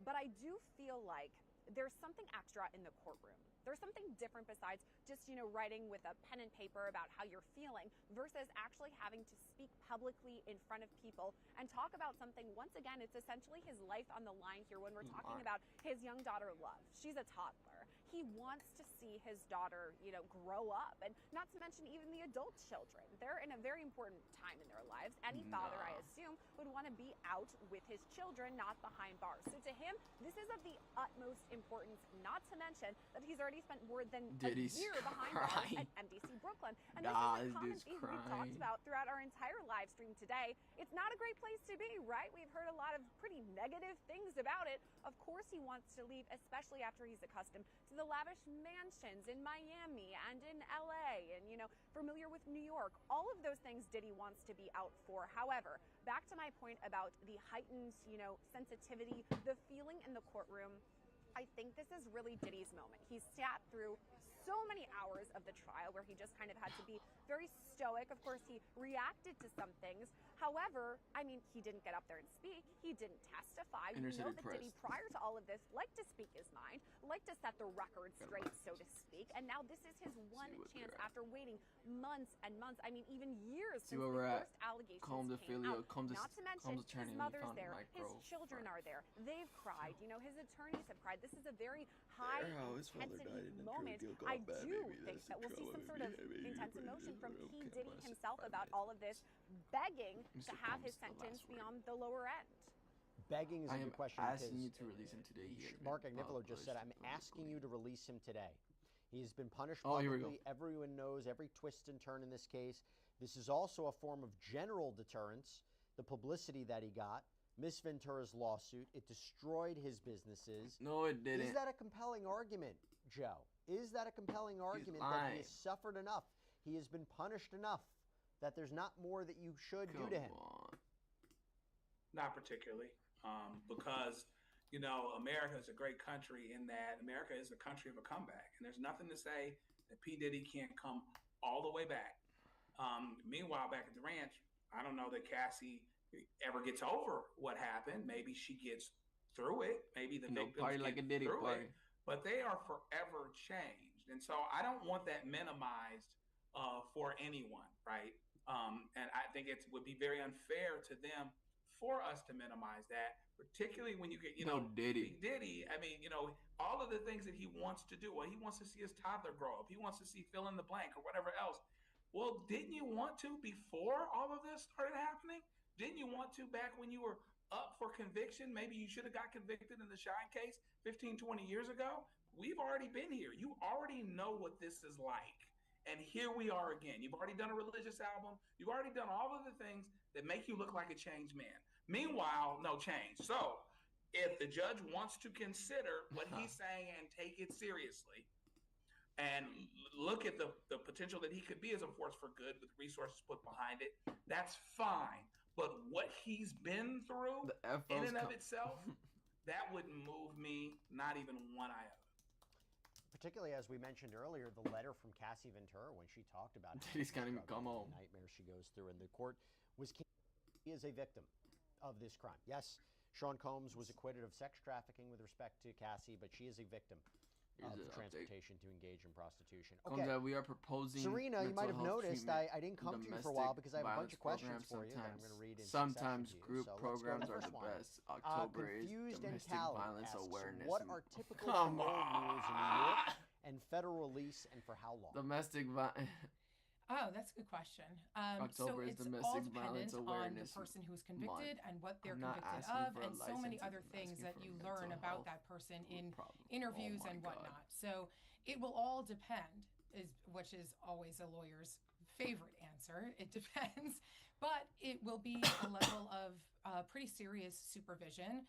But I do feel like there's something extra in the courtroom. There's something different besides just, writing with a pen and paper about how you're feeling versus actually having to speak publicly in front of people and talk about something. Once again, it's essentially his life on the line here when we're talking about his young daughter, Love. She's a toddler. He wants to see his daughter, grow up, and not to mention even the adult children. They're in a very important time in their lives. Any father, I assume, would want to be out with his children, not behind bars. So to him, this is of the utmost importance, not to mention that he's already spent more than a year behind bars at MDC Brooklyn. And this is a common theme we've talked about throughout our entire live stream today. It's not a great place to be, right? We've heard a lot of pretty negative things about it. Of course he wants to leave, especially after he's accustomed to the lavish mansions in Miami and in LA and, familiar with New York. All of those things Diddy wants to be out for. However, back to my point about the heightened, sensitivity, the feeling in the courtroom, I think this is really Diddy's moment. He's sat through so many hours of the trial where he just kind of had to be very stoic. Of course, he reacted to some things. However, I mean, he didn't get up there and speak. He didn't testify. We know that Diddy, prior to all of this, liked to speak his mind, liked to set the record straight, so to speak. And now this is his one chance after waiting months and months. I mean, even years since the first allegations came out. Not to mention, his mother's there. His children are there. They've cried. You know, his attorneys have cried. This is a very high intensity moment. I do think that we'll see some sort of intense emotion from P. Diddy himself about all of this, begging to have his sentence beyond the lower end. Begging is a good question. I am asking you to release him today. Mark Agnifilo just said, I'm asking you to release him today. He's been punished publicly. Everyone knows every twist and turn in this case. This is also a form of general deterrence, the publicity that he got. Miss Ventura's lawsuit, it destroyed his businesses. No, it didn't. Is that a compelling argument, Joe? Is that a compelling argument that he has suffered enough? He has been punished enough that there's not more that you should do to him? Not particularly, because, you know, America is a great country in that America is a country of a comeback. And there's nothing to say that P. Diddy can't come all the way back. Meanwhile, back at the ranch, I don't know that Cassie ever gets over what happened. Maybe she gets through it. Maybe the victims get like a Diddy through party. it. But they are forever changed. And so I don't want that minimized for anyone, right? And I think it would be very unfair to them for us to minimize that, particularly when you get, you know, Diddy. I mean, you know, all of the things that he wants to do. Well, he wants to see his toddler grow up. He wants to see fill in the blank or whatever else. Well, didn't you want to before all of this started happening? Didn't you want to back when you were up for conviction? Maybe you should have got convicted in the Shine case 15, 20 years ago. We've already been here. You already know what this is like. And here we are again. You've already done a religious album. You've already done all of the things that make you look like a changed man. Meanwhile, no change. So if the judge wants to consider what he's saying and take it seriously and look at the potential that he could be as a force for good with resources put behind it, that's fine. But what he's been through in and of itself, that wouldn't move me, not even one iota. Particularly as we mentioned earlier, the letter from Cassie Ventura when she talked about He's can't even come home. Nightmares she goes through in the court was he is a victim of this crime. Yes, Sean Combs was acquitted of sex trafficking with respect to Cassie, but she is a victim of transportation to engage in prostitution. Okay, we are proposing. Serena, you might have noticed I didn't come to you for a while because I have a bunch of questions for you that I'm going to read in Sometimes group so programs are the best. October is domestic violence awareness. What are typical parole rules in New York and federal release, and for how long? Domestic violence. Oh, that's a good question. October is domestic violence awareness on the person who's convicted and what they're not convicted of, and so many other things that you learn about that person in interviews and whatnot. So it will all depend, which is always a lawyer's favorite answer. It depends, but it will be a level of pretty serious supervision.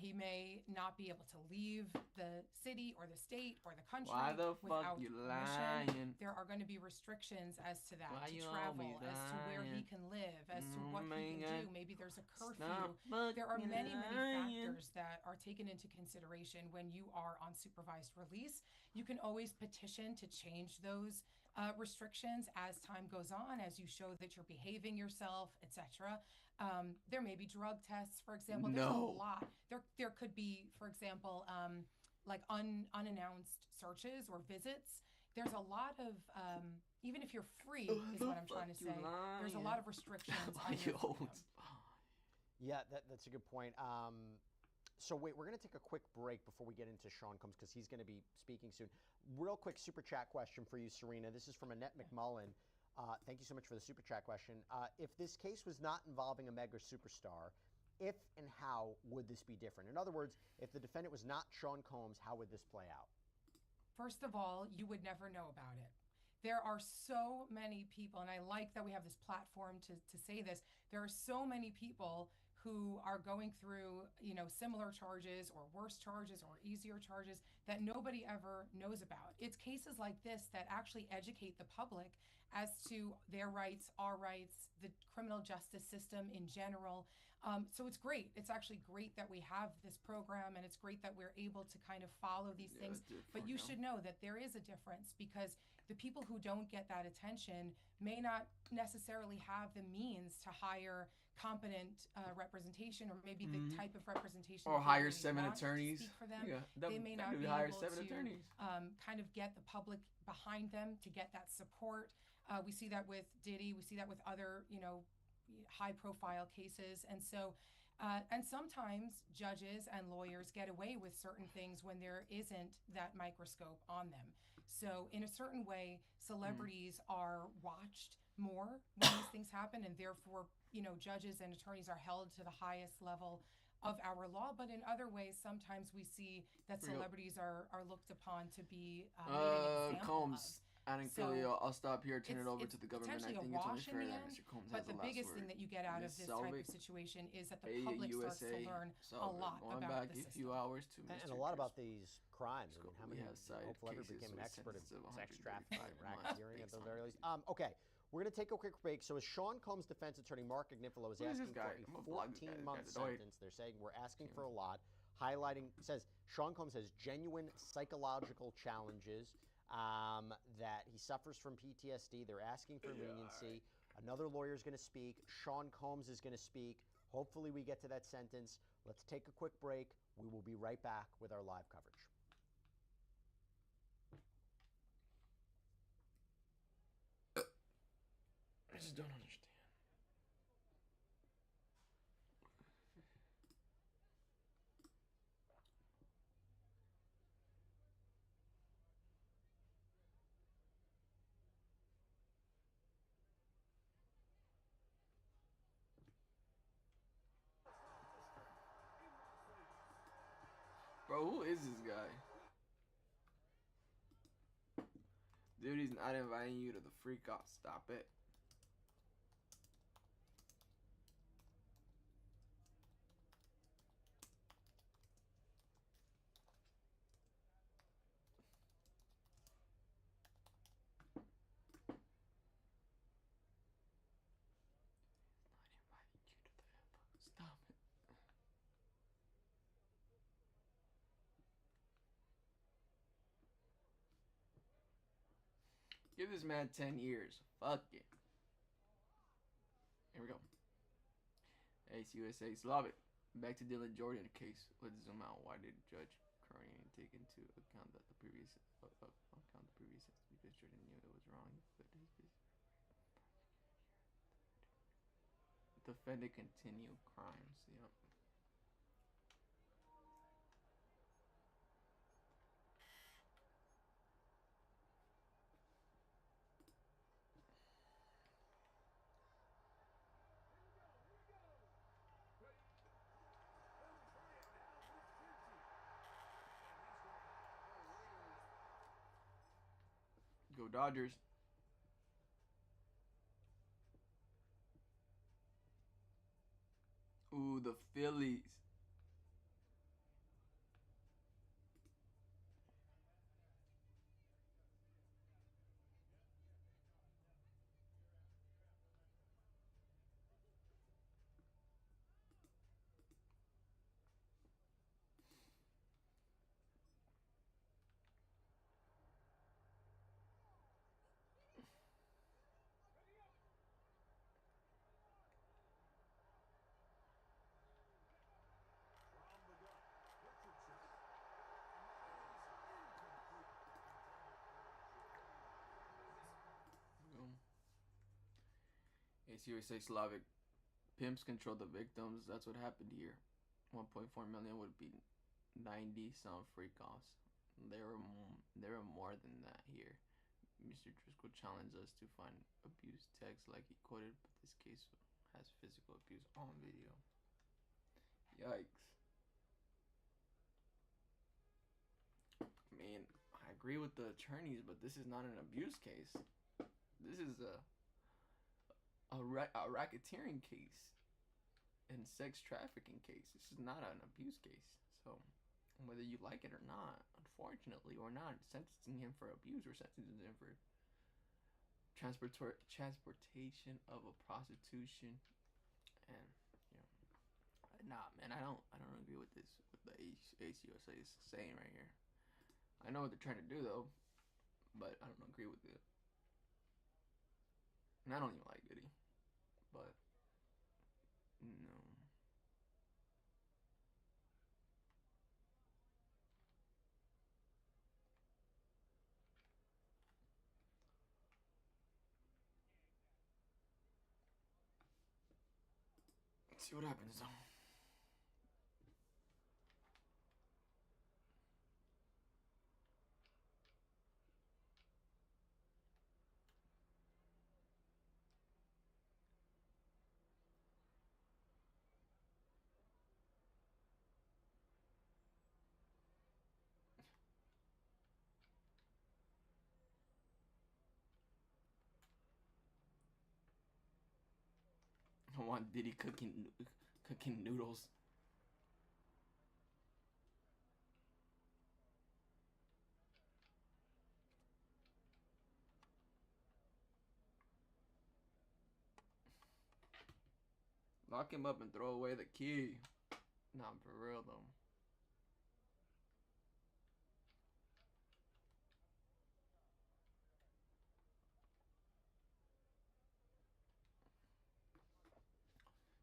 He may not be able to leave the city or the state or the country without permission. There are going to be restrictions as to that, to travel, as to where he can live, as to what he can do. Maybe there's a curfew. There are many, many factors that are taken into consideration when you are on supervised release. You can always petition to change those restrictions as time goes on, as you show that you're behaving yourself, etc. There may be drug tests, for example. There's a lot. There could be, for example, like unannounced searches or visits. There's a lot of, even if you're free, is what I'm trying to say, there's a lot of restrictions on your freedom. Yeah, that's a good point. So wait, we're going to take a quick break before we get into Sean Combs because he's going to be speaking soon. Real quick super chat question for you, Serena. This is from Annette McMullen. Thank you so much for the super chat question. If this case was not involving a mega superstar, if and how would this be different? In other words, if the defendant was not Sean Combs, how would this play out? First of all, you would never know about it. There are so many people, and I like that we have this platform to say this. There are so many people who are going through, similar charges or worse charges or easier charges that nobody ever knows about. It's cases like this that actually educate the public as to their rights, our rights, the criminal justice system in general. So it's great. It's actually great that we have this program, and it's great that we're able to kind of follow these things. But you should know that there is a difference, because the people who don't get that attention may not necessarily have the means to hire competent representation, or maybe the type of representation, or hire really 7 attorneys. Speak for them. Yeah, they may not be hire able 7 to attorneys. kind of get the public behind them to get that support. We see that with Diddy. We see that with other, high-profile cases, and so. And sometimes judges and lawyers get away with certain things when there isn't that microscope on them. So in a certain way, celebrities are watched more when these things happen, and therefore, judges and attorneys are held to the highest level of our law. But in other ways, sometimes we see that celebrities are looked upon to be made an example Combs. Anecdotally, So I'll stop here, turn it over to the government. I potentially think a it's only wash in fair the that end, Mr. Combs but has the the last biggest word. thing that you get out of Ms. this type Selvig, of situation is that the A public starts to USA, learn a Selvig. lot Going about back the a few hours to And Mr. a lot about these crimes. I mean, how We many have cited hopefully ever cases became an with expert in sentences of sex 135 trafficking and months racketeering at based the on very least? Okay, we're going to take a quick break. So as Sean Combs' defense attorney, Mark Agnifilo, is Who is asking this guy? for a I'm gonna block this guy. This 14-month guy's annoying. sentence. They're saying we're asking for a lot, highlighting, says Sean Combs has genuine psychological challenges, that he suffers from PTSD. They're asking for leniency. Another lawyer is going to speak. Sean Combs is going to speak. Hopefully we get to that sentence. Let's take a quick break. We will be right back with our live coverage. I just don't understand. Bro, who is this guy? Dude, he's not inviting you to the freak out. Stop it. Stop it. Give this man 10 years. Fuck it. Here we go. Ace USA Slavic. Back to Dylan Jordan case. Let's zoom out. Why did Judge Carney take into account that the previous because Jordan knew it was wrong, but his defendant continue crimes. Yep. Go Dodgers. Ooh, the Phillies. ACUSA Slavic. Pimps control the victims. That's what happened here. 1.4 million would be 90 some freak offs. There were more than that here. Mr. Driscoll challenged us to find abuse text like he quoted, but this case has physical abuse on video. Yikes. I mean, I agree with the attorneys, but this is not an abuse case. This is a racketeering case and sex trafficking case. This is not an abuse case. So whether you like it or not, unfortunately, we're not sentencing him for abuse. We're sentencing him for transportation of a prostitution, and nah, man, I don't agree with this, what the ACUSA is saying right here. I know what they're trying to do though, but I don't agree with it. And I don't even like Diddy, but no. Let's see what happens though. I want Diddy cooking noodles. Lock him up and throw away the key. Nah, for real though.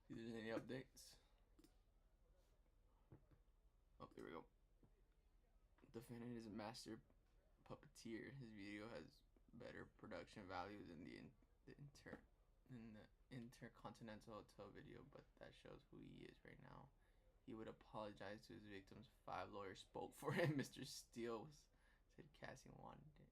See if there's any updates. Oh, there we go. Defendant is a master puppeteer. His video has better production value than the Intercontinental Hotel video, but that shows who he is right now. He would apologize to his victims. 5 lawyers spoke for him. Mr. Steele said Cassie wanted it.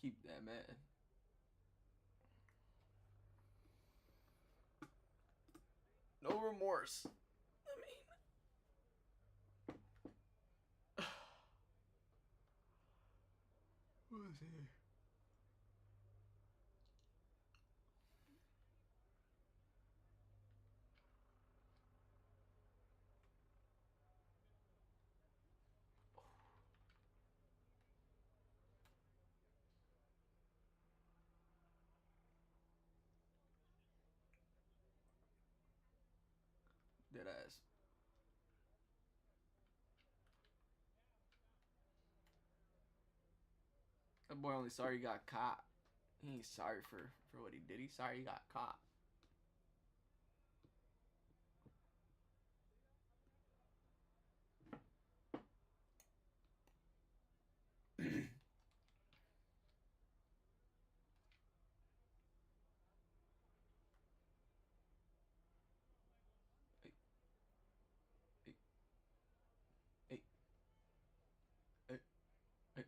Keep that man. No remorse. I mean, what is he? Dead ass. That boy only sorry he got caught. He ain't sorry for what he did. He's sorry he got caught. Hey. Hey. Hey.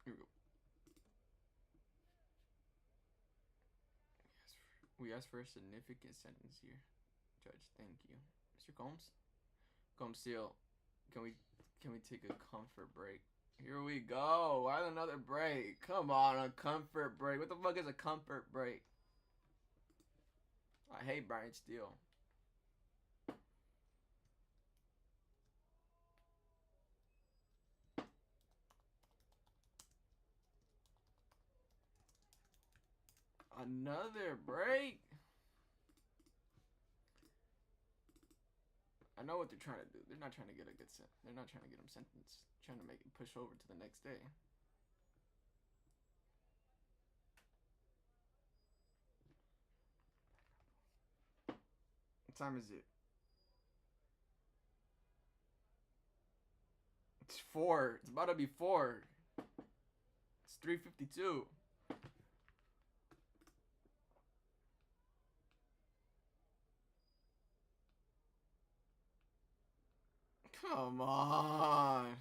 Here we go. We asked for a significant sentence here. Judge, thank you. Mr. Combs? Combs Seal, can we take a comfort break? Here we go. Why another break? Come on, a comfort break. What the fuck is a comfort break? I hate Brian Steele. Another break? I know what they're trying to do. They're not trying to get a good sentence. They're not trying to get him sentenced. Trying to make it push over to the next day. What time is it? It's 4. It's about to be 4. It's 3:52. Come on.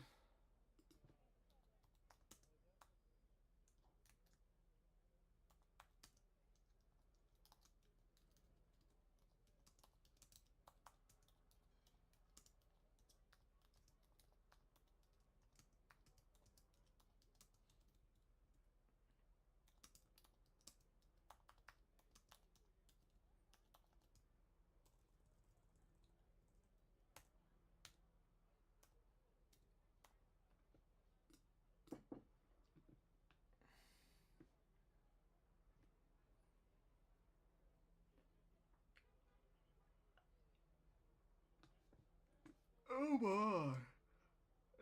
Oh my.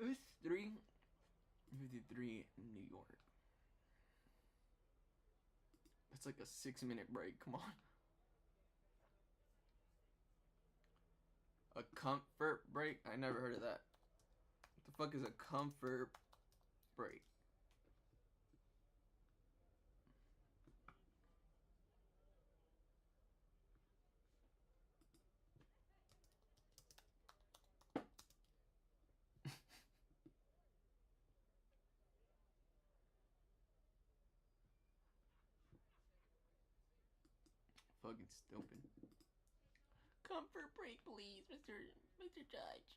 It's 3:53 in New York. It's like a 6-minute break. Come on. A comfort break? I never heard of that. What the fuck is a comfort break? Fucking stupid. Comfort break, please, Mr. Judge.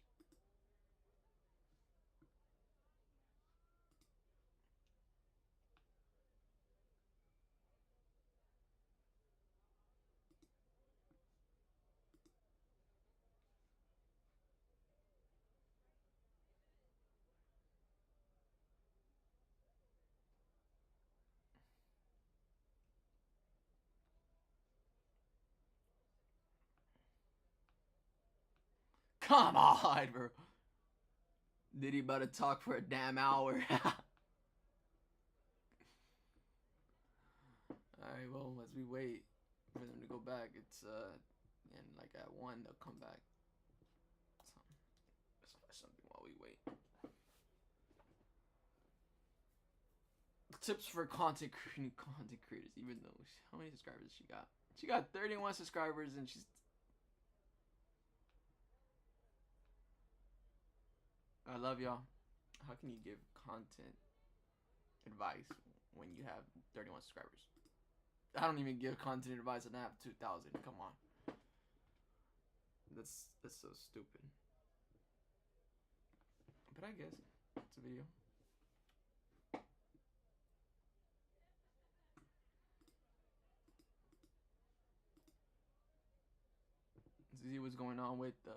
Come on, bro. Diddy about to talk for a damn hour. Alright, well, as we wait for them to go back, it's, and like at 1, they'll come back. So, let's find something while we wait. Tips for content creators, even though, how many subscribers she got? She got 31 subscribers and she's... I love y'all. How can you give content advice when you have 31 subscribers? I don't even give content advice and I have 2,000. Come on. That's so stupid. But I guess it's a video. Let's see what's going on with the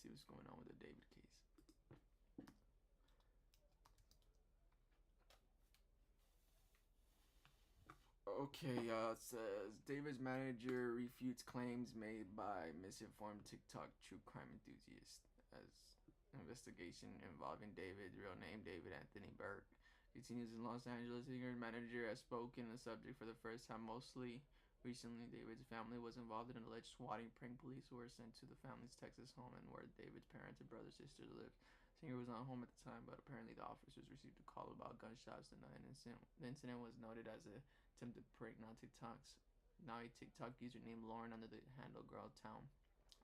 David case. Okay, it says David's manager refutes claims made by misinformed TikTok true crime enthusiast. As investigation involving David, real name David Anthony Burke, continues in Los Angeles. Senior manager has spoken on the subject for the first time. Mostly recently, David's family was involved in an alleged swatting prank. Police were sent to the family's Texas home and where David's parents and brother sister lived. Singer was not home at the time, but apparently the officers received a call about gunshots the night incident. The incident was noted as a attempted prank. Now a TikTok user named Lauren under the handle Girl Town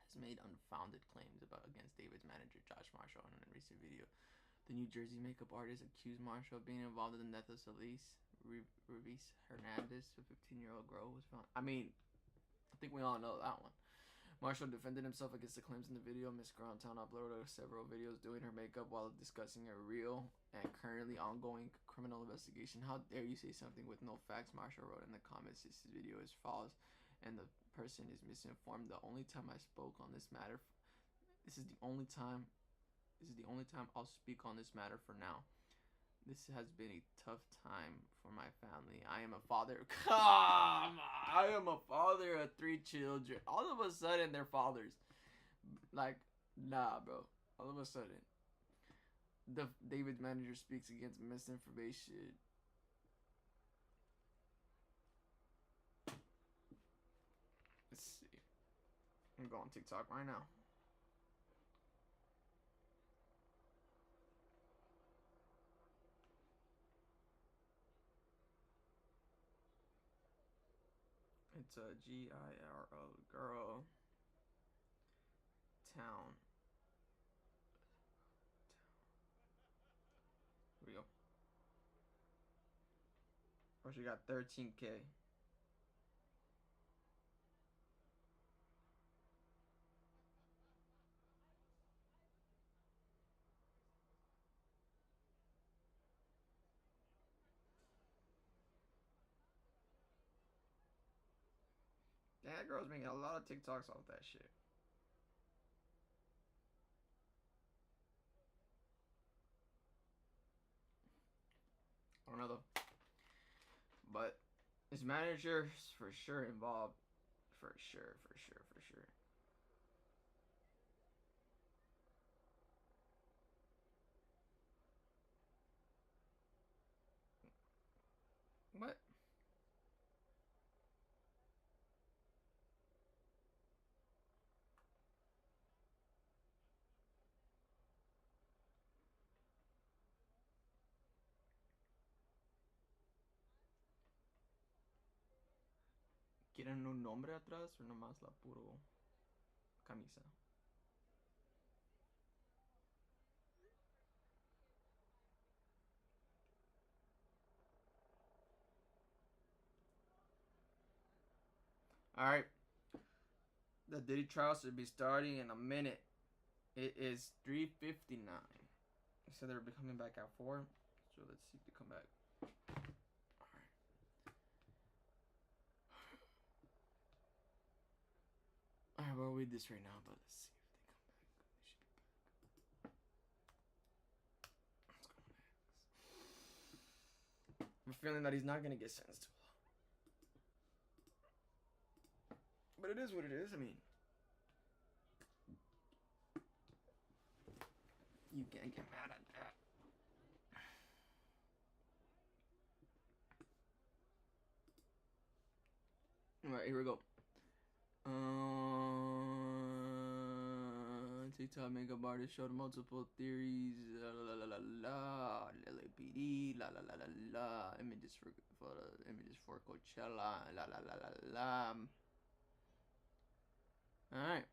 has made unfounded claims against David's manager Josh Marshall in a recent video. The New Jersey makeup artist accused Marshall of being involved in the death of Celeste Revis Hernandez, a 15-year-old girl was found. I mean, I think we all know that one. Marshall defended himself against the claims in the video. Miss Groundtown uploaded several videos doing her makeup while discussing a real and currently ongoing criminal investigation. How dare you say something with no facts? Marshall wrote in the comments, this video is false and the person is misinformed. The only time I spoke on this matter, this is the only time I'll speak on this matter for now. This has been a tough time for my family. I am a father. I am a father of 3 children. All of a sudden, they're fathers. Like, nah, bro. All of a sudden. David's manager speaks against misinformation. Let's see. I'm going TikTok right now. It's a GIRO, girl. Town. Here we go. Oh, she got 13K. That girl's making a lot of TikToks off that shit. I don't know though. But his manager's for sure involved. For sure. What? ¿Quieren un nombre atrás o nomás la puro camisa? Alright. The Diddy trial should be starting in a minute. It is 3:59. They said they'll be coming back at 4. So let's see if they come back. Alright, we'll read this right now, but let's see if they come back. They should be back. Let's go next. I'm feeling that he's not gonna get sentenced to a lot. But it is what it is. I mean, you can't get mad at that. Alright, here we go. TikTok makeup artist showed multiple theories. LAPD. Images for Coachella. All right.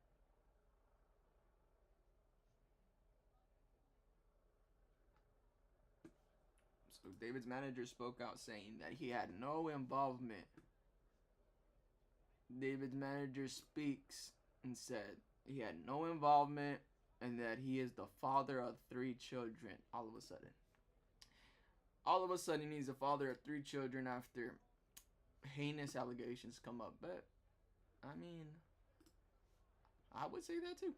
So David's manager spoke out saying that he had no involvement. David's manager speaks and said he had no involvement and that he is the father of 3 children all of a sudden. All of a sudden, he's a father of 3 children after heinous allegations come up. But, I mean, I would say that too.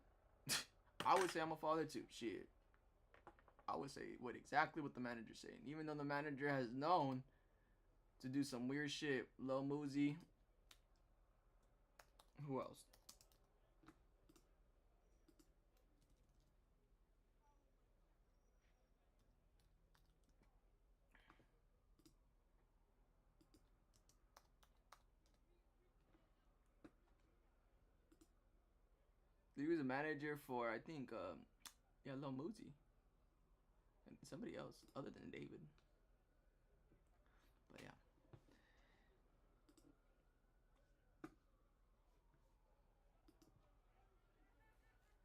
I would say I'm a father too. Shit. I would say exactly what the manager's saying. Even though the manager has known to do some weird shit. Lil Mosey. Who else? He was a manager for, I think, Lil Mosey. And somebody else other than David. But yeah.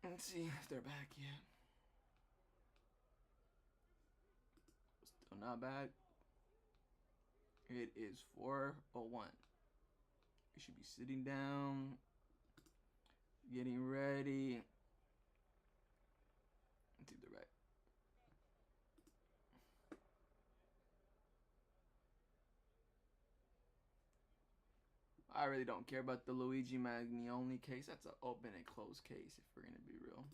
Let's see if they're back yet. Still not back. It is 4:01. You should be sitting down, getting ready. I think they're back. I really don't care about the Luigi Magnioni case. That's an open and closed case, if we're gonna be real.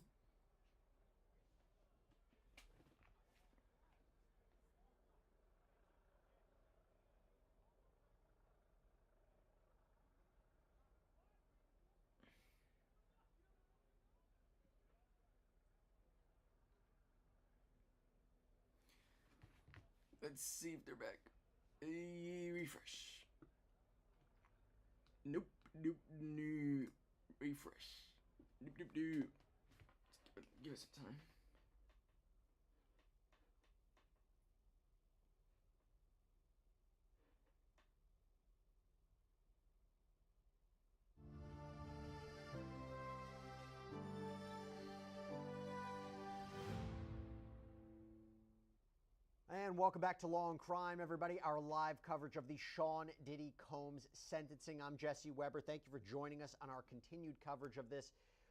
Let's see if they're back. Refresh. Nope. Refresh. Give us some time. And welcome back to Law and Crime, everybody. Our live coverage of the Sean Diddy Combs sentencing. I'm Jesse Weber. Thank you for joining us on our continued coverage of this.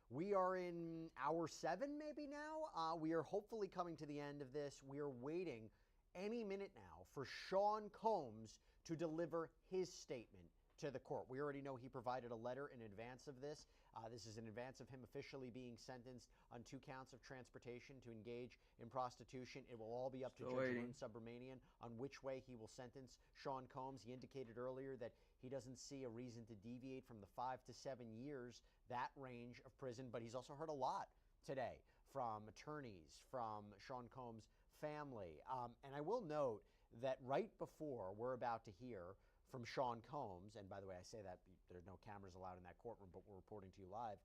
We are in hour 7 maybe now. We are hopefully coming to the end of this. We are waiting any minute now for Sean Combs to deliver his statement to the court. We already know he provided a letter in advance of this. This is in advance of him officially being sentenced on 2 counts of transportation to engage in prostitution. It will all be up to Judge Arun Subramanian on which way he will sentence Sean Combs. He indicated earlier that he doesn't see a reason to deviate from the 5 to 7 years, that range of prison, but he's also heard a lot today from attorneys, from Sean Combs' family. And I will note that right before we're about to hear from Sean Combs, and by the way, I say that there's no cameras allowed in that courtroom, but we're reporting to you live.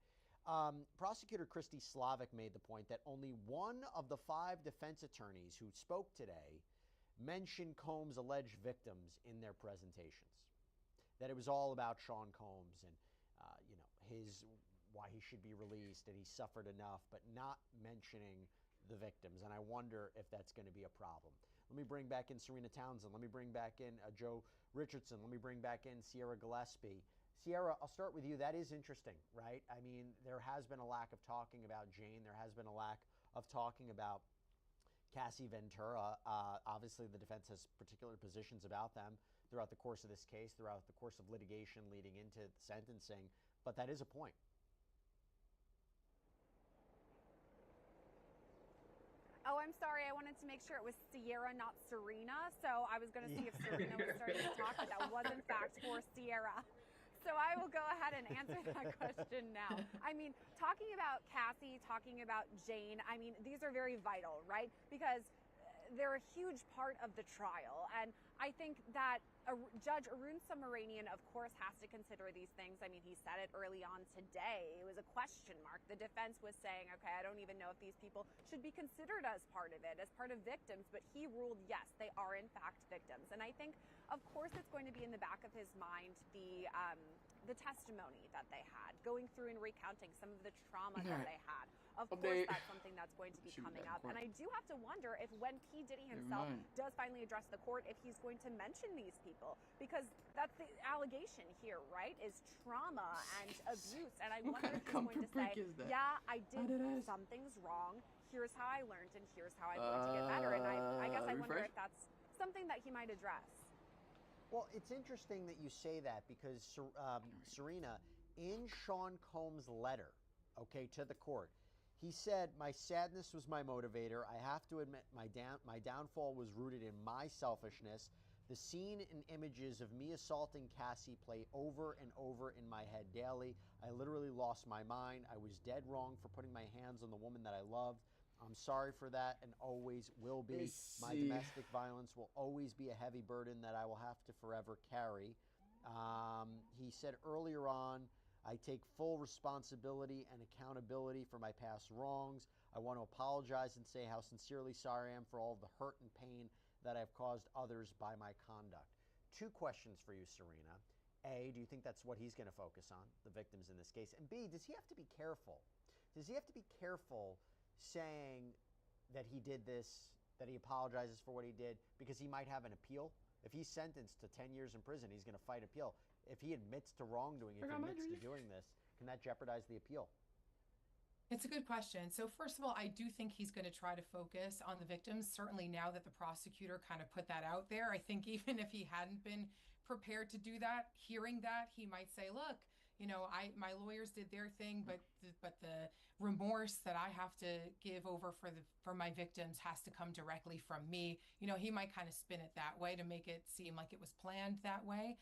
Prosecutor Christy Slavic made the point that only one of the 5 defense attorneys who spoke today mentioned Combs' alleged victims in their presentations. That it was all about Sean Combs and why he should be released and he suffered enough, but not mentioning the victims. And I wonder if that's going to be a problem. Let me bring back in Serena Townsend. Let me bring back in Joe Richardson. Let me bring back in Sierra Gillespie. Sierra, I'll start with you. That is interesting, right? I mean, there has been a lack of talking about Jane. There has been a lack of talking about Cassie Ventura. Obviously, the defense has particular positions about them throughout the course of this case, throughout the course of litigation leading into the sentencing. But that is a point. Oh, I'm sorry. I wanted to make sure it was Sierra, not Serena. So I was going to see if Serena was starting to talk, but that was in fact for Sierra. So I will go ahead and answer that question now. I mean, talking about Cassie, talking about Jane, I mean, these are very vital, right? Because they're a huge part of the trial. And I think that Judge Arun Subramanian, of course, has to consider these things. I mean, he said it early on today. It was a question mark. The defense was saying, okay, I don't even know if these people should be considered as part of it, as part of victims. But he ruled, yes, they are in fact victims. And I think, of course, it's going to be in the back of his mind the testimony that they had, going through and recounting some of the trauma that they had. Of course, that's something that's going to be coming up. And I do have to wonder if when P. Diddy himself does finally address the court, if he's going to mention these people. Because that's the allegation here, right, is trauma and abuse. And I wonder if he's going to say, yeah, I did some things wrong. Here's how I learned, and here's how I'm going to get better. And I guess I wonder if that's something that he might address. Well, it's interesting that you say that because, Serena, in Sean Combs' letter, to the court, he said, my sadness was my motivator. I have to admit my downfall was rooted in my selfishness. The scene and images of me assaulting Cassie play over and over in my head daily. I literally lost my mind. I was dead wrong for putting my hands on the woman that I loved. I'm sorry for that and always will be. My domestic violence will always be a heavy burden that I will have to forever carry. He said earlier on, I take full responsibility and accountability for my past wrongs. I want to apologize and say how sincerely sorry I am for all the hurt and pain that I've caused others by my conduct. 2 questions for you, Serena. A, do you think that's what he's going to focus on, the victims in this case? And B, does he have to be careful? Does he have to be careful saying that he did this, that he apologizes for what he did, because he might have an appeal? If he's sentenced to 10 years in prison, he's going to fight appeal. If he admits to wrongdoing, if he admits to doing this, can that jeopardize the appeal? It's a good question. So first of all, I do think he's going to try to focus on the victims. Certainly now that the prosecutor kind of put that out there, I think even if he hadn't been prepared to do that, hearing that, he might say, look, my lawyers did their thing, but the remorse that I have to give over for my victims has to come directly from me. He might kind of spin it that way to make it seem like it was planned that way.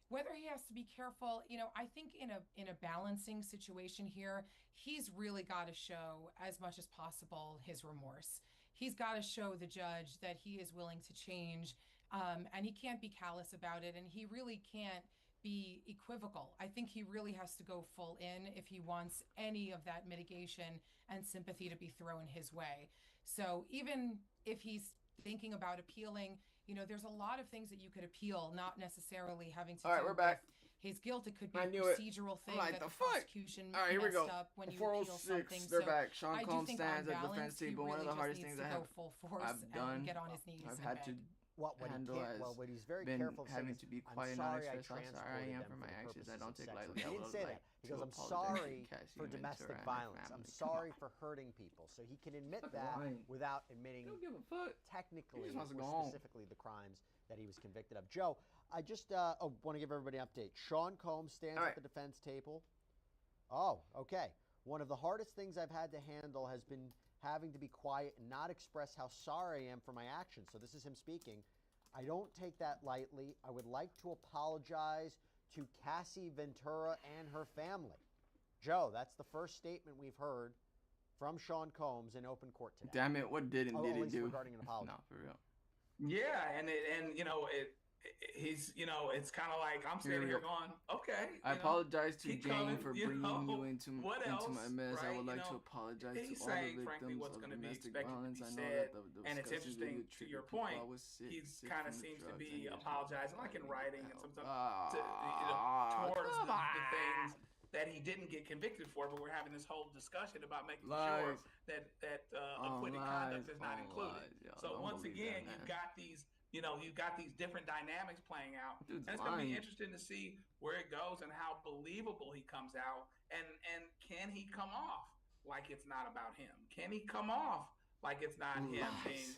Whether he has to be careful, I think in a balancing situation here, he's really got to show as much as possible his remorse. He's got to show the judge that he is willing to change, and he can't be callous about it, and he really can't be equivocal. I think he really has to go full in if he wants any of that mitigation and sympathy to be thrown his way. So even if he's thinking about appealing, you know, there's a lot of things that you could appeal, not necessarily having to do we're back. with his guilt. It could be I a knew it. procedural thing Like, that the the fuck? prosecution All right, here we messed go. up when you 406, appeal something. they're So back. Sean I do Combs think stands on at defense balance, he table. One of really the just hardest needs things to I go full force I've done, and get on his knees I've and had beg. to What he handle can't, has well, what he's very been careful of having saying to be is, quiet and I'm not sorry I express how sorry I transported am them for my the actions. I purposes don't of take sex lightly. work. I He would didn't say like that. He to goes, I'm apologize sorry to Cassie for and domestic Ventura and violence. her I'm family. sorry for hurting people. So he can admit that lying. without admitting Don't give a fuck. technically He just wants to or go home. specifically the crimes that he was convicted of. Joe, I just want to give everybody an update. Sean Combs stands at the defense table. Oh, okay. One of the hardest things I've had to handle has been having to be quiet and not express how sorry I am for my actions. So this is him speaking. I don't take that lightly. I would like to apologize to Cassie Ventura and her family. Joe, that's the first statement we've heard from Sean Combs in open court today. Damn it! What did he do? Regarding an apology. No, for real. Yeah, and you know he's, you know, it's kind of like I'm standing here going, okay. I apologize to Jane coming, for you bringing know, you into my mess. right? I would like You to know, apologize he's to all the saying, frankly, victims what's of going to be domestic expected violence. to be I know said, that the and it's interesting to your point. He's kind of seems to be apologizing, like in writing, and sometimes towards the things that he didn't get convicted for, but we're having this whole discussion about making sure that acquitted conduct is not included. So once again, you've got these, you know, you've got these different dynamics playing out, and it's going to be interesting to see where it goes and how believable he comes out, and can he come off like it's not about him? Can he come off like it's not him being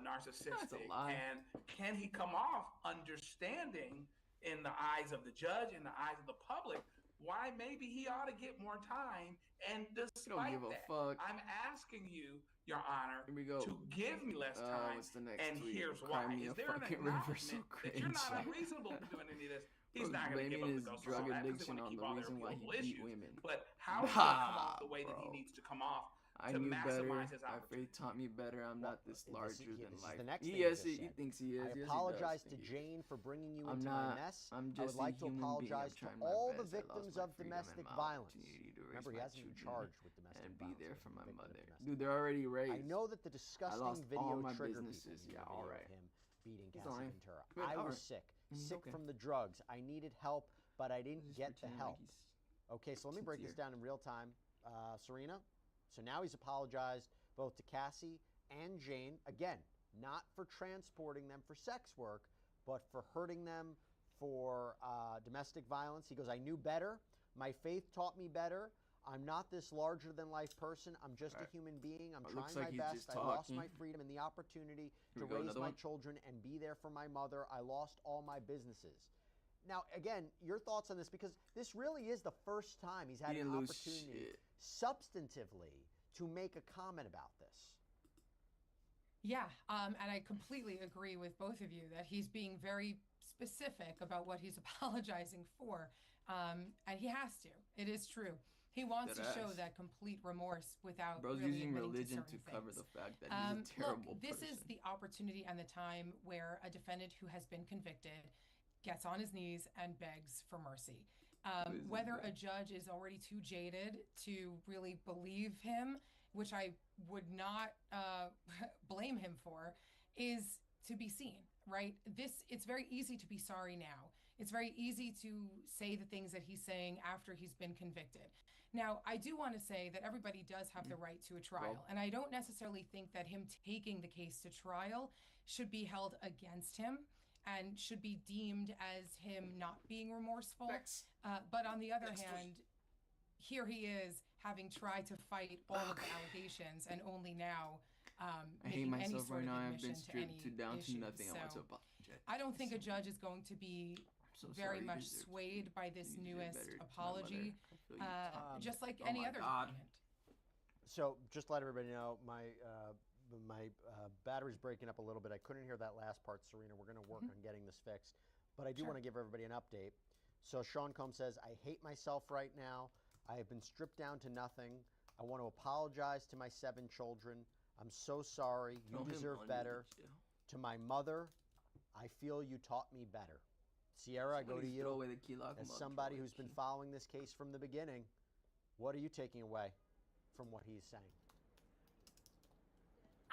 narcissistic? And can he come off understanding in the eyes of the judge, in the eyes of the public, why maybe he ought to get more time? And despite that, I'm asking you, Your Honor, to give me less time. And here's why. Is there an acknowledgement that you're not unreasonable for doing any of this? He's not going to give up the ghost of all that because they want to keep all their appealable issues. But how does he come off the way that he needs to come off to maximize his opportunity? Faith taught me better. I'm not this larger than life. The next thing he thinks he is. I apologize to Jane for bringing you into my mess. I would like to apologize to all the victims of domestic violence. Remember, he hasn't been charged with domestic violence. And be there for my mother. Dude, they're already raised. I know that the disgusting video triggered people. Yeah, all right. Him beating Cassie Ventura. I was sick from the drugs. I needed help, but I didn't get the help. Okay, so let me break this down in real time. Serena, so now he's apologized both to Cassie and Jane, again, not for transporting them for sex work, but for hurting them for domestic violence. He goes, I knew better. My faith taught me better. I'm not this larger-than-life person. I'm just a human being. I'm trying my best. I lost my freedom and the opportunity to raise my children and be there for my mother. I lost all my businesses. Now, again, your thoughts on this, because this really is the first time he's had an opportunity substantively to make a comment about this. Yeah, and I completely agree with both of you that he's being very specific about what he's apologizing for, and he has to. It is true. He wants to show that complete remorse without really using admitting religion to cover things. the fact that he's a terrible This is the opportunity and the time where a defendant who has been convicted gets on his knees and begs for mercy. Whether a judge is already too jaded to really believe him, which I would not blame him for, is to be seen, right? It's very easy to be sorry now. It's very easy to say the things that he's saying after he's been convicted. Now, I do want to say that everybody does have the right to a trial, and I don't necessarily think that him taking the case to trial should be held against him and should be deemed as him not being remorseful. But on the other hand, here he is having tried to fight all of the allegations and only now making any sort of admission to any issues. So I don't think a judge is going to be very much swayed by this newest apology, just like any other defendant. So just to let everybody know, my battery's breaking up a little bit. I couldn't hear that last part, Serena. We're going to work on getting this fixed. But I do want to give everybody an update. So Sean Combs says, I hate myself right now. I have been stripped down to nothing. I want to apologize to my 7 children. I'm so sorry. You deserve better. To my mother, I feel you taught me better. Sierra, I go to you. Throw away the key lock. As somebody who's been following this case from the beginning, what are you taking away from what he's saying?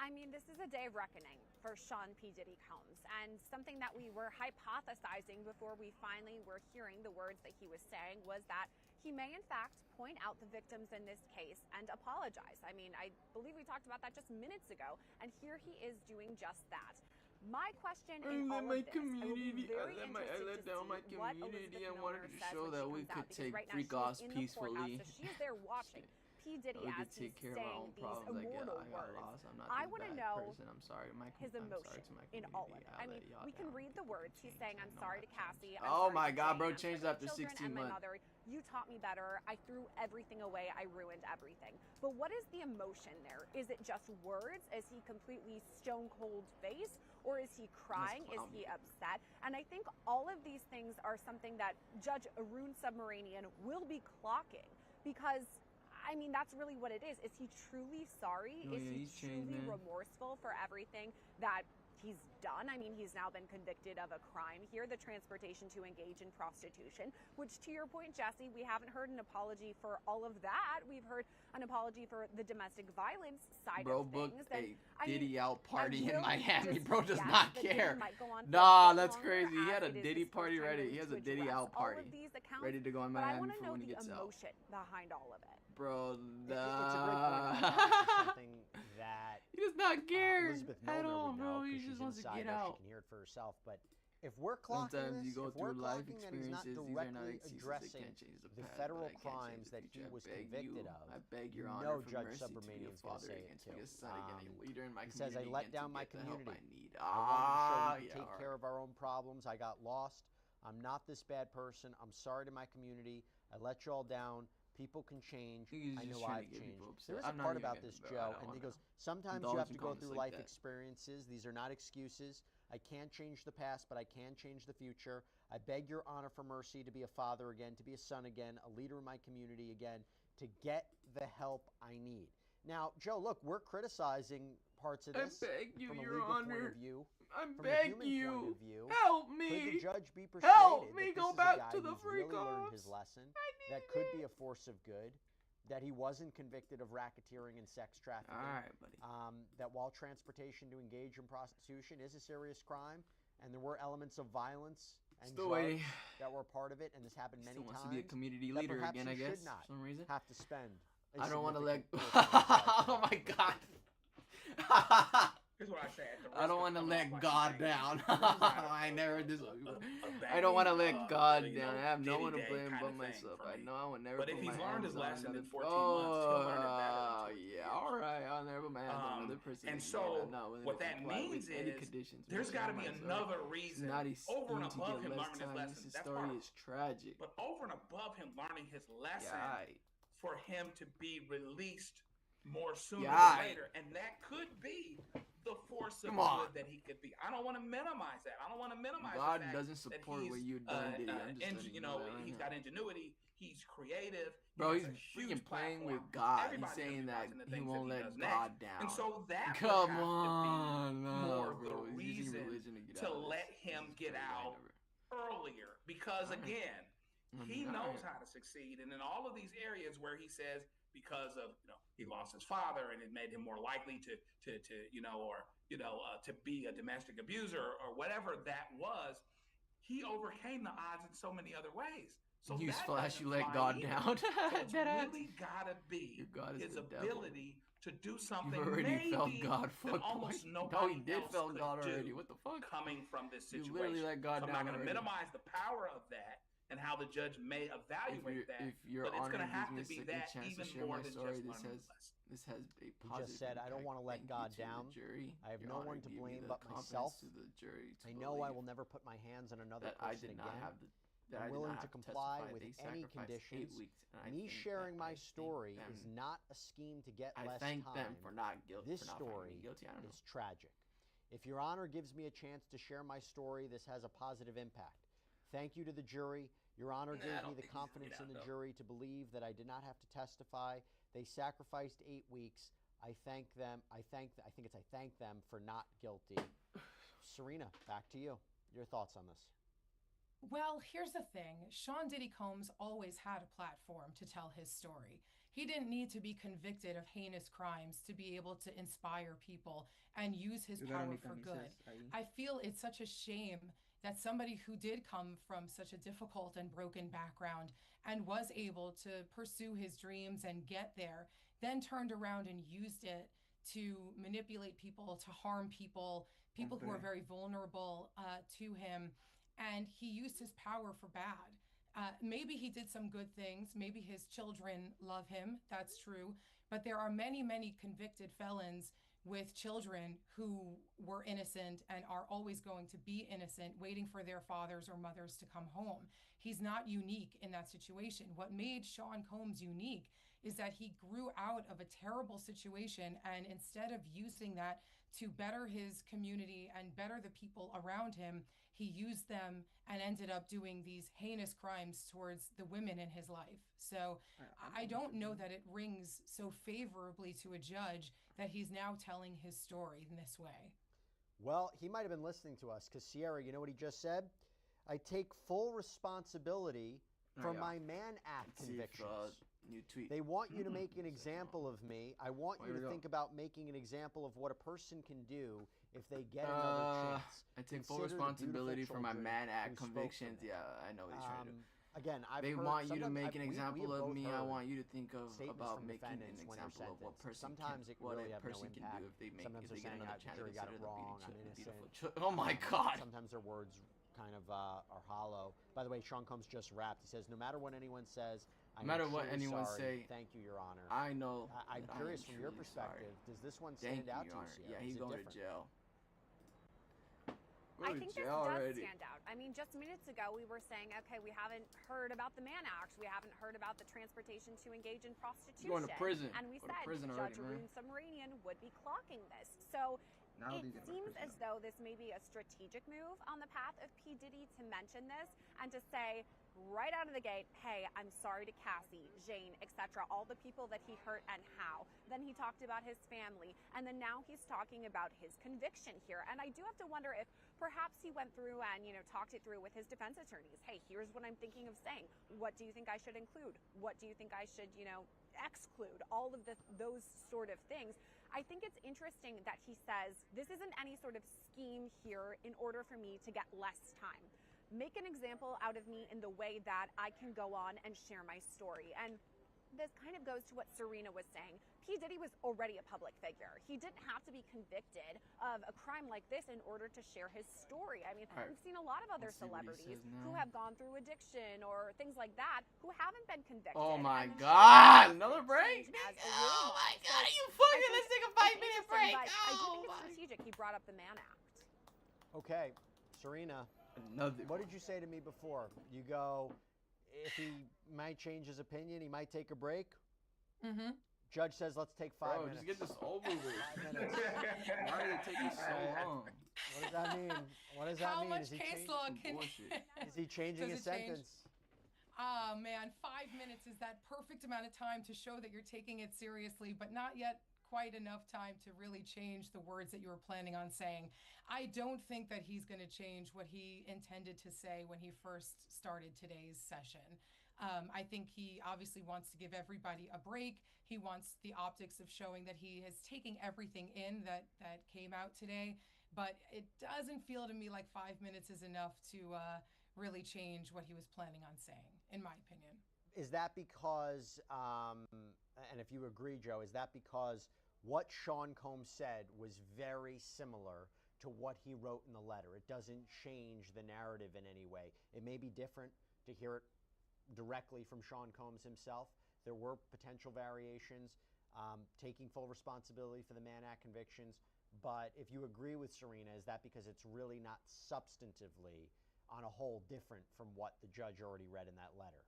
I mean, this is a day of reckoning for Sean P. Diddy Combs, and something that we were hypothesizing before we finally were hearing the words that he was saying was that he may, in fact, point out the victims in this case and apologize. I mean, I believe we talked about that just minutes ago, and here he is doing just that. My question in all of this, I let down my community. I wanted to show that we could take freak offs peacefully. So she's there watching. P. Diddy as he's saying these immortal words. I want to know his emotion in all of it. I mean, we can read the words. He's saying, "I'm sorry to Cassie." Oh my God, bro! Changed after 16 months. You taught me better. I threw everything away. I ruined everything. But what is the emotion there? Is it just words? Is he completely stone cold face? Or is he crying? Is he upset? And I think all of these things are something that Judge Arun Subramanian will be clocking, because I mean, that's really what it is. Is he truly sorry? Is he truly remorseful for everything that he's done? I mean, he's now been convicted of a crime here, the transportation to engage in prostitution, which, to your point, Jesse, we haven't heard an apology for all of that. We've heard an apology for the domestic violence side of things. Bro booked a Diddy out party in Miami. Bro does not care. Nah, that's crazy. He had a Diddy party ready. He has a Diddy out party ready to go in Miami for when he gets out. I want to know the emotion behind all of it. Bro, it's a great point. Something that he does not care Elizabeth Milner at all, would bro. know, He just wants to get She out. can hear it for herself. But if we're clocking Sometimes this, you go if we're through life clocking that he's not experiences. These are not directly excuses. addressing They can't change the past, federal but I can't crimes change that the he future. was I beg convicted you. of, I beg your you honor know for Judge mercy to be a Subramanian's going to father say it against too. me, a son again, a leader in my He says, I community let again down to my get the help community. I need. I wanted to show we Yeah, can take care of our own problems. I got lost. I'm not this bad person. I'm sorry to my community. I let you all down. People can change. I know I've changed. There is a part about this, Joe, and he goes, sometimes you have to go through life experiences. These are not excuses. I can't change the past, but I can change the future. I beg your honor for mercy to be a father again, to be a son again, a leader in my community again, to get the help I need. Now, Joe, look, we're criticizing parts of this from a legal point of view. I from beg a human you, point of view. help Could me. the judge be persuaded Help me that go this back is a guy to the who's really freak learned offs? his lesson, that could be a force of good, that he wasn't convicted of racketeering and sex trafficking, All right, buddy. that while transportation to engage in prostitution is a serious crime, and there were elements of violence and Still drugs waiting. that were part of it, and this happened many Still wants times. to be a community that leader perhaps again, I he guess, should not for some reason. have to spend. I don't want to let. Oh Oh my God. Here's what I said. I don't want to let God down. I never heard this one. I don't want to let God down. I have no one to blame but myself. I know I would never. But if put he's my learned hands his on lesson in another- 14 months, he'll learn it better in 20 yeah, all right. I'll never put my hands on another person. And again. so I'm not willing what to that comply with means any is conditions. there's Man, got to I'm be sorry. another It's reason not a over and scheme to above get him less learning his time. lesson. This That's story part of is tragic. But over and above him learning his lesson, for him to be released more sooner than later, and that could be the force of good that he could be. I don't want to minimize that. I don't want to minimize God the fact doesn't support that what you've done, Diddy. I'm just letting you know that right he's now. got ingenuity. He's creative. Bro, he he's has a huge freaking playing platform. with God. Everybody's He's saying gonna that be watching the he things won't that let does God next. down. And so that Come would have on, to be no, more bro. the He's using reason religion to get to out of let this. him This is get crazy. out earlier. Because again, he knows how to succeed, and in all of these areas where he says because of he lost his father and it made him more likely to be a domestic abuser or whatever that was, he overcame the odds in so many other ways. So Newsflash, you doesn't let fly God either. down. So it's Deadass. really gotta be Your God is his the devil. ability to do something You've already maybe felt God. that Fuck almost boy. nobody No, he did else felt could God do already. What the fuck? coming from this You situation. literally let God so I'm down not going to already. minimize the power of that and how the judge may evaluate that, If your but it's honor going to have gives to me be a second that chance even to share more my than story, just learning the lesson. this has a He positive just said, I don't want to let God down. Jury. I have Your no honor one to gave me blame the but confidence myself. to the jury to I know I believe will never put my hands on another that I person did not again. have the. That I'm I did willing not to have comply testify. with They any sacrificed 8 conditions. weeks, and I Me think sharing that my I think story them- is not a scheme to get I less thank time. them for not guilty. This for not story finding me guilty. I don't know. is tragic. If Your Honor gives me a chance to share my story, this has a positive impact. Thank you to the jury. Your Honor gave me the confidence in the jury to believe that I did not have to testify. They sacrificed 8 weeks. I thank them. I thank them for not guilty. Serena, back to you. Your thoughts on this? Well, here's the thing. Sean Diddy Combs always had a platform to tell his story. He didn't need to be convicted of heinous crimes to be able to inspire people and use his power for good. I feel it's such a shame that somebody who did come from such a difficult and broken background and was able to pursue his dreams and get there, then turned around and used it to manipulate people, to harm people, people who are very vulnerable to him. And he used his power for bad. Maybe he did some good things. Maybe his children love him. That's true. But there are many, many convicted felons with children who were innocent and are always going to be innocent, waiting for their fathers or mothers to come home. He's not unique in that situation. What made Sean Combs unique is that he grew out of a terrible situation, and instead of using that to better his community and better the people around him, he used them and ended up doing these heinous crimes towards the women in his life. So I don't know that it rings so favorably to a judge that he's now telling his story in this way. Well, he might have been listening to us because, Sierra, you know what he just said? I take full responsibility for my Mann Act convictions. New tweet. They want you to make an example of me. I want you to think about making an example of what a person can do if they get another chance. I take full responsibility for my Mann Act convictions. Yeah, I know what he's trying to do. Again, they want you to make an example of me. I want you to think about making an example of what person sometimes can, it can really what a have person no can impact. do if they make Sometimes if they they're get saying another chance. jury got it wrong. I'm innocent. Oh my God! Sometimes their words kind of are hollow. By the way, Sean Combs just rapped. He says, "No matter what anyone says, no matter what anyone say, thank you, Your Honor." I know. I'm curious from your perspective. Does this one stand out to you? Yeah, he's going to jail. I think this does stand out. I mean, just minutes ago we were saying, okay, we haven't heard about the Mann Act. We haven't heard about the transportation to engage in prostitution. He's going to prison. And we said Judge Arun Subramanian would be clocking this. So it seems as though this may be a strategic move on the path of P. Diddy to mention this and to say right out of the gate, hey, I'm sorry to Cassie, Jane, etc., all the people that he hurt and how. Then he talked about his family, and then now he's talking about his conviction here. And I do have to wonder if perhaps he went through and, talked it through with his defense attorneys. Hey, here's what I'm thinking of saying. What do you think I should include? What do you think I should, exclude? All of those sort of things. I think it's interesting that he says, this isn't any sort of scheme here in order for me to get less time. Make an example out of me in the way that I can go on and share my story. And this kind of goes to what Serena was saying. P. Diddy was already a public figure. He didn't have to be convicted of a crime like this in order to share his story. I mean, we've seen a lot of other celebrities who have gone through addiction or things like that who haven't been convicted. Oh my God! Another break? Oh my God! Are you fucking? Let's take a 5-minute break. I do think it's strategic. He brought up the Mann Act. Okay, Serena. What did you say to me before? You go, if he might change his opinion, he might take a break. Mm-hmm. Judge says, let's take 5 minutes. Just get this over with. 5 minutes. Why did it take you so long? What does that mean? What does that mean? How much case law can... Is he changing his sentence? Oh, man. 5 minutes is that perfect amount of time to show that you're taking it seriously, but not yet quite enough time to really change the words that you were planning on saying. I don't think that he's going to change what he intended to say when he first started today's session. I think he obviously wants to give everybody a break. He wants the optics of showing that he is taking everything in that came out today. But it doesn't feel to me like 5 minutes is enough to really change what he was planning on saying, in my opinion. Is that because, and if you agree, Joe, is that because what Sean Combs said was very similar to what he wrote in the letter? It doesn't change the narrative in any way. It may be different to hear it directly from Sean Combs himself. There were potential variations, taking full responsibility for the Mann Act convictions. But if you agree with Serena, is that because it's really not substantively on a whole different from what the judge already read in that letter?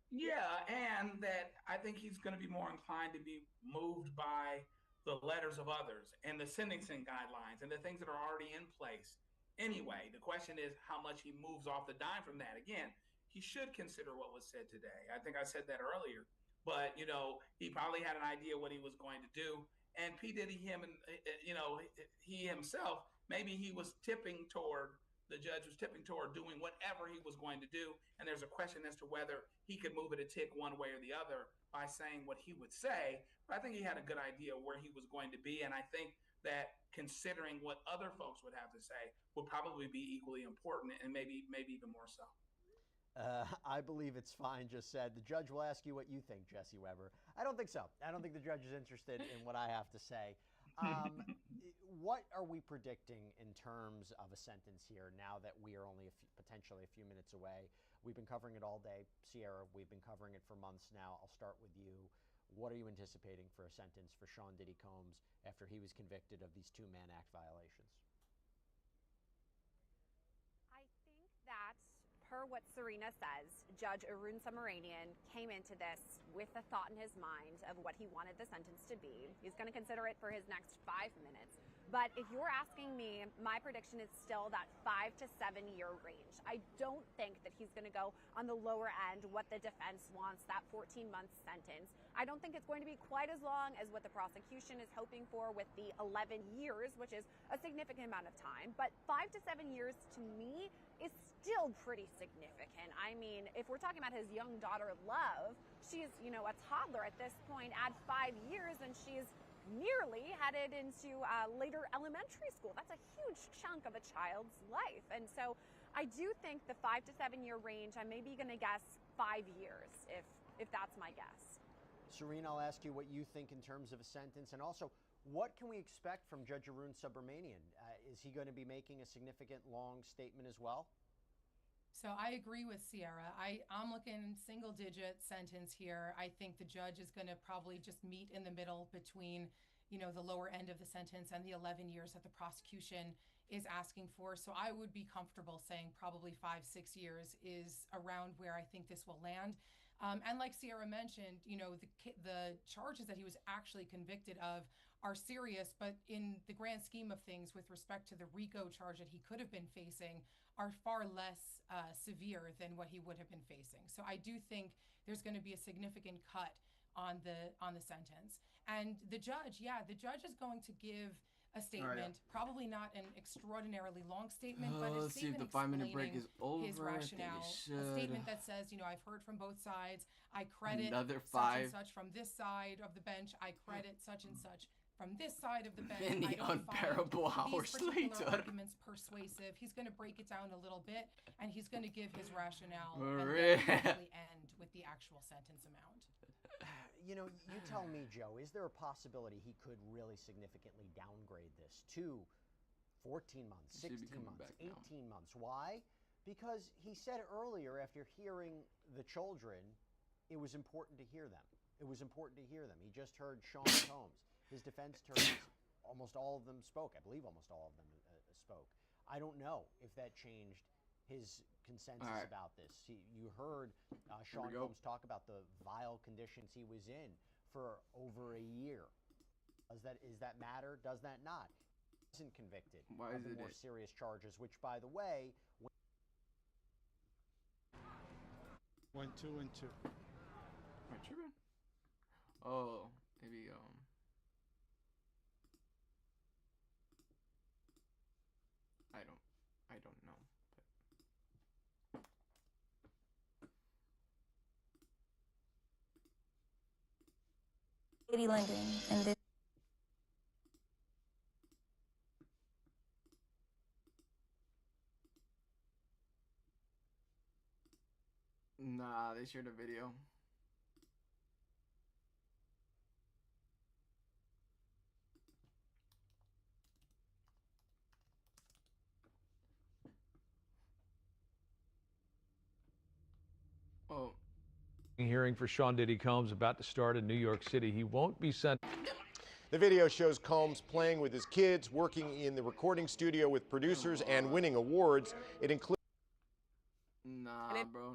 Yeah, and that I think he's going to be more inclined to be moved by the letters of others and the sentencing guidelines and the things that are already in place. Anyway, the question is how much he moves off the dime from that. Again, he should consider what was said today. I think I said that earlier. But, he probably had an idea what he was going to do. And P. Diddy, he himself, maybe he was tipping toward the judge was tipping toward doing whatever he was going to do. And there's a question as to whether he could move it a tick one way or the other by saying what he would say. But I think he had a good idea where he was going to be. And I think that considering what other folks would have to say would probably be equally important, and maybe even more so. I believe it's fine, just said. The judge will ask you what you think, Jesse Weber. I don't think so. I don't think the judge is interested in what I have to say. What are we predicting in terms of a sentence here now that we are only potentially a few minutes away? We've been covering it all day. Sierra, we've been covering it for months now. I'll start with you. What are you anticipating for a sentence for Sean Diddy Combs after he was convicted of these 2 Mann Act violations? I think that, per what Serena says, Judge Arun Subramanian came into this with a thought in his mind of what he wanted the sentence to be. He's going to consider it for his next 5 minutes. But if you're asking me, my prediction is still that 5 to 7 year range. I don't think that he's going to go on the lower end, what the defense wants, that 14-month sentence. I don't think it's going to be quite as long as what the prosecution is hoping for with the 11 years, which is a significant amount of time. But 5 to 7 years to me is still pretty significant. I mean, if we're talking about his young daughter, Love, she's, a toddler at this point. Add 5 years and she's nearly headed into later elementary school. That's a huge chunk of a child's life. And so I do think the 5 to 7 year range, I may be going to guess 5 years if that's my guess. Serena, I'll ask you what you think in terms of a sentence, and also what can we expect from Judge Arun Subramanian? Is he going to be making a significant long statement as well? So I agree with Sierra. I'm looking single-digit sentence here. I think the judge is going to probably just meet in the middle between, the lower end of the sentence and the 11 years that the prosecution is asking for. So I would be comfortable saying probably 5-6 years is around where I think this will land. And like Sierra mentioned, the charges that he was actually convicted of are serious, but in the grand scheme of things, with respect to the RICO charge that he could have been facing, are far less severe than what he would have been facing. So I do think there's going to be a significant cut on the sentence. And the judge is going to give a statement, probably not an extraordinarily long statement, but a Let's see if statement the 5-minute break is over. his rationale. A statement that says, I've heard from both sides. I credit Another such and such from this side of the bench. I credit such and such from this side of the bench. Many unbearable hours these later. Arguments persuasive. He's going to break it down a little bit, and he's going to give his rationale, and then probably end with the actual sentence amount. You tell me, Joe, is there a possibility he could really significantly downgrade this to 14 months, 16 months, 18 months? Why? Because he said earlier, after hearing the children, it was important to hear them. It was important to hear them. He just heard Sean Combs. His defense attorneys, almost all of them spoke. I believe almost all of them spoke. I don't know if that changed his consensus about this. You heard Sean Combs talk about the vile conditions he was in for over a year. Does that matter? Does that not? He isn't convicted of the more serious charges, which, by the way, went 2 and 2. Am I tripping? Oh, maybe I don't know. Lady London, and this. Nah, they shared a video. Oh. Hearing for Sean Diddy Combs about to start in New York City. He won't be sent. The video shows Combs playing with his kids, working in the recording studio with producers, and winning awards. It includes. Nah, bro.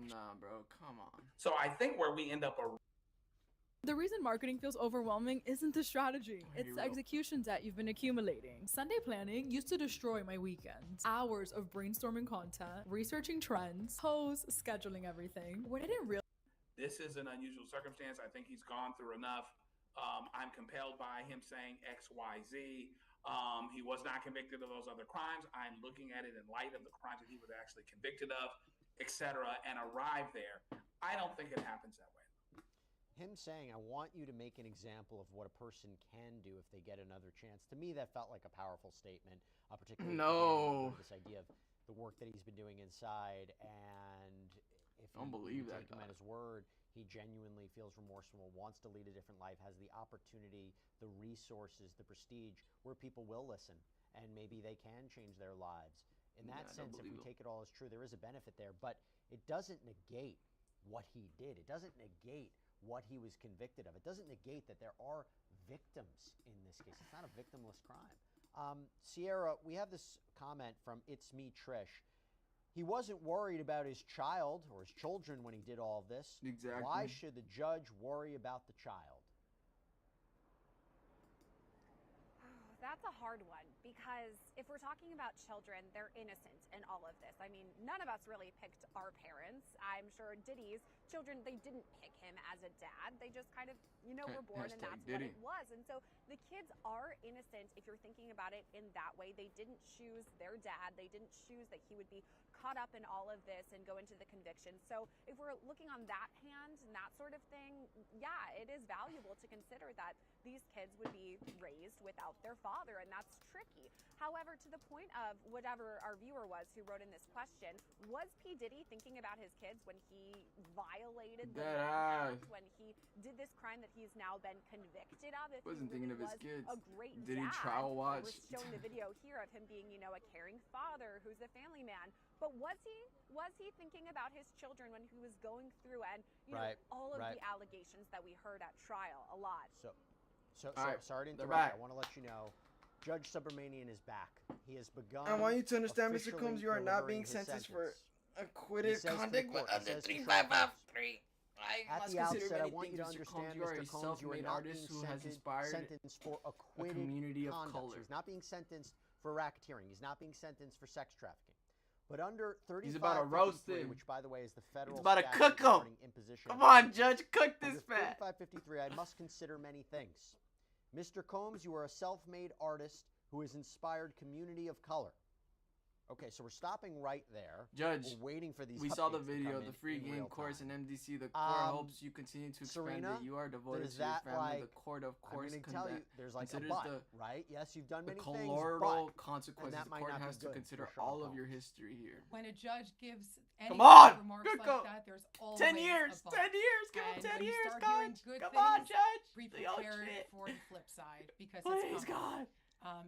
Come on. So I think where we end up The reason marketing feels overwhelming isn't the strategy, it's the execution debt you've been accumulating. Sunday planning used to destroy my weekends. Hours of brainstorming content, researching trends, posts, scheduling everything. When I didn't realize this is an unusual circumstance. I think he's gone through enough. I'm compelled by him saying X, Y, Z. He was not convicted of those other crimes. I'm looking at it in light of the crimes that he was actually convicted of, etc., and arrive there. I don't think it happens that way. Him saying, I want you to make an example of what a person can do if they get another chance. To me, that felt like a powerful statement, particularly again, this idea of the work that he's been doing inside. And if you take him at his word, he genuinely feels remorseful, wants to lead a different life, has the opportunity, the resources, the prestige, where people will listen, and maybe they can change their lives. In that sense, if we take it all as true, there is a benefit there, but it doesn't negate what he did. It doesn't negate what he was convicted of. It doesn't negate that there are victims in this case. It's not a victimless crime. Sierra, we have this comment from It's Me Trish. He wasn't worried about his child or his children when he did all of this. Exactly. Why should the judge worry about the child? That's a hard one, because if we're talking about children, they're innocent in all of this. I mean, none of us really picked our parents. I'm sure Diddy's children, they didn't pick him as a dad. They just kind of, were born, and that's what it was. And so the kids are innocent if you're thinking about it in that way. They didn't choose their dad. They didn't choose that he would be caught up in all of this and go into the conviction. So if we're looking on that hand and that sort of thing, yeah, it is valuable to consider that these kids would be raised without their father, and that's tricky. However, to the point of whatever our viewer was who wrote in this question, was P. Diddy thinking about his kids when he violated the Act, when he did this crime that he's now been convicted of? If wasn't he really thinking of his kids. A great Diddy dad. trial watch. We're showing the video here of him being, a caring father who's a family man. But was he thinking about his children when he was going through and all of the allegations that we heard at trial a lot? So sorry to interrupt. I want to let you know, Judge Subramanian is back. He has begun. I want you to understand, Mr. Combs, you are not being sentenced for acquitted conduct, but under 3553. At the outset, I want you to understand, Mr. Combs, you are not being sentenced for acquitted community of conduct. color. He's not being sentenced for racketeering. He's not being sentenced for sex trafficking. But under 3553, he's about to roast him, which, by the way, is the federal he's about to cook him. Imposition. Come on, Judge, cook this fat. 3553, I must consider many things. Mr. Combs, you are a self-made artist who has inspired community of color. Okay, so we're stopping right there. Judge, we're waiting for these. We saw the video, the free game course in MDC. The court hopes you continue to expand it. You are devoted to your family. The court, of course, I'm going to tell you, there's like a but, right? Yes, you've done many things, but consequences. The court has to consider all of your history here. When a judge gives any remarks like that, there's always 10 years. A but. 10 years. Give him 10 years, Coach. Come on, Judge. Be prepared for the flip side, because it's coming.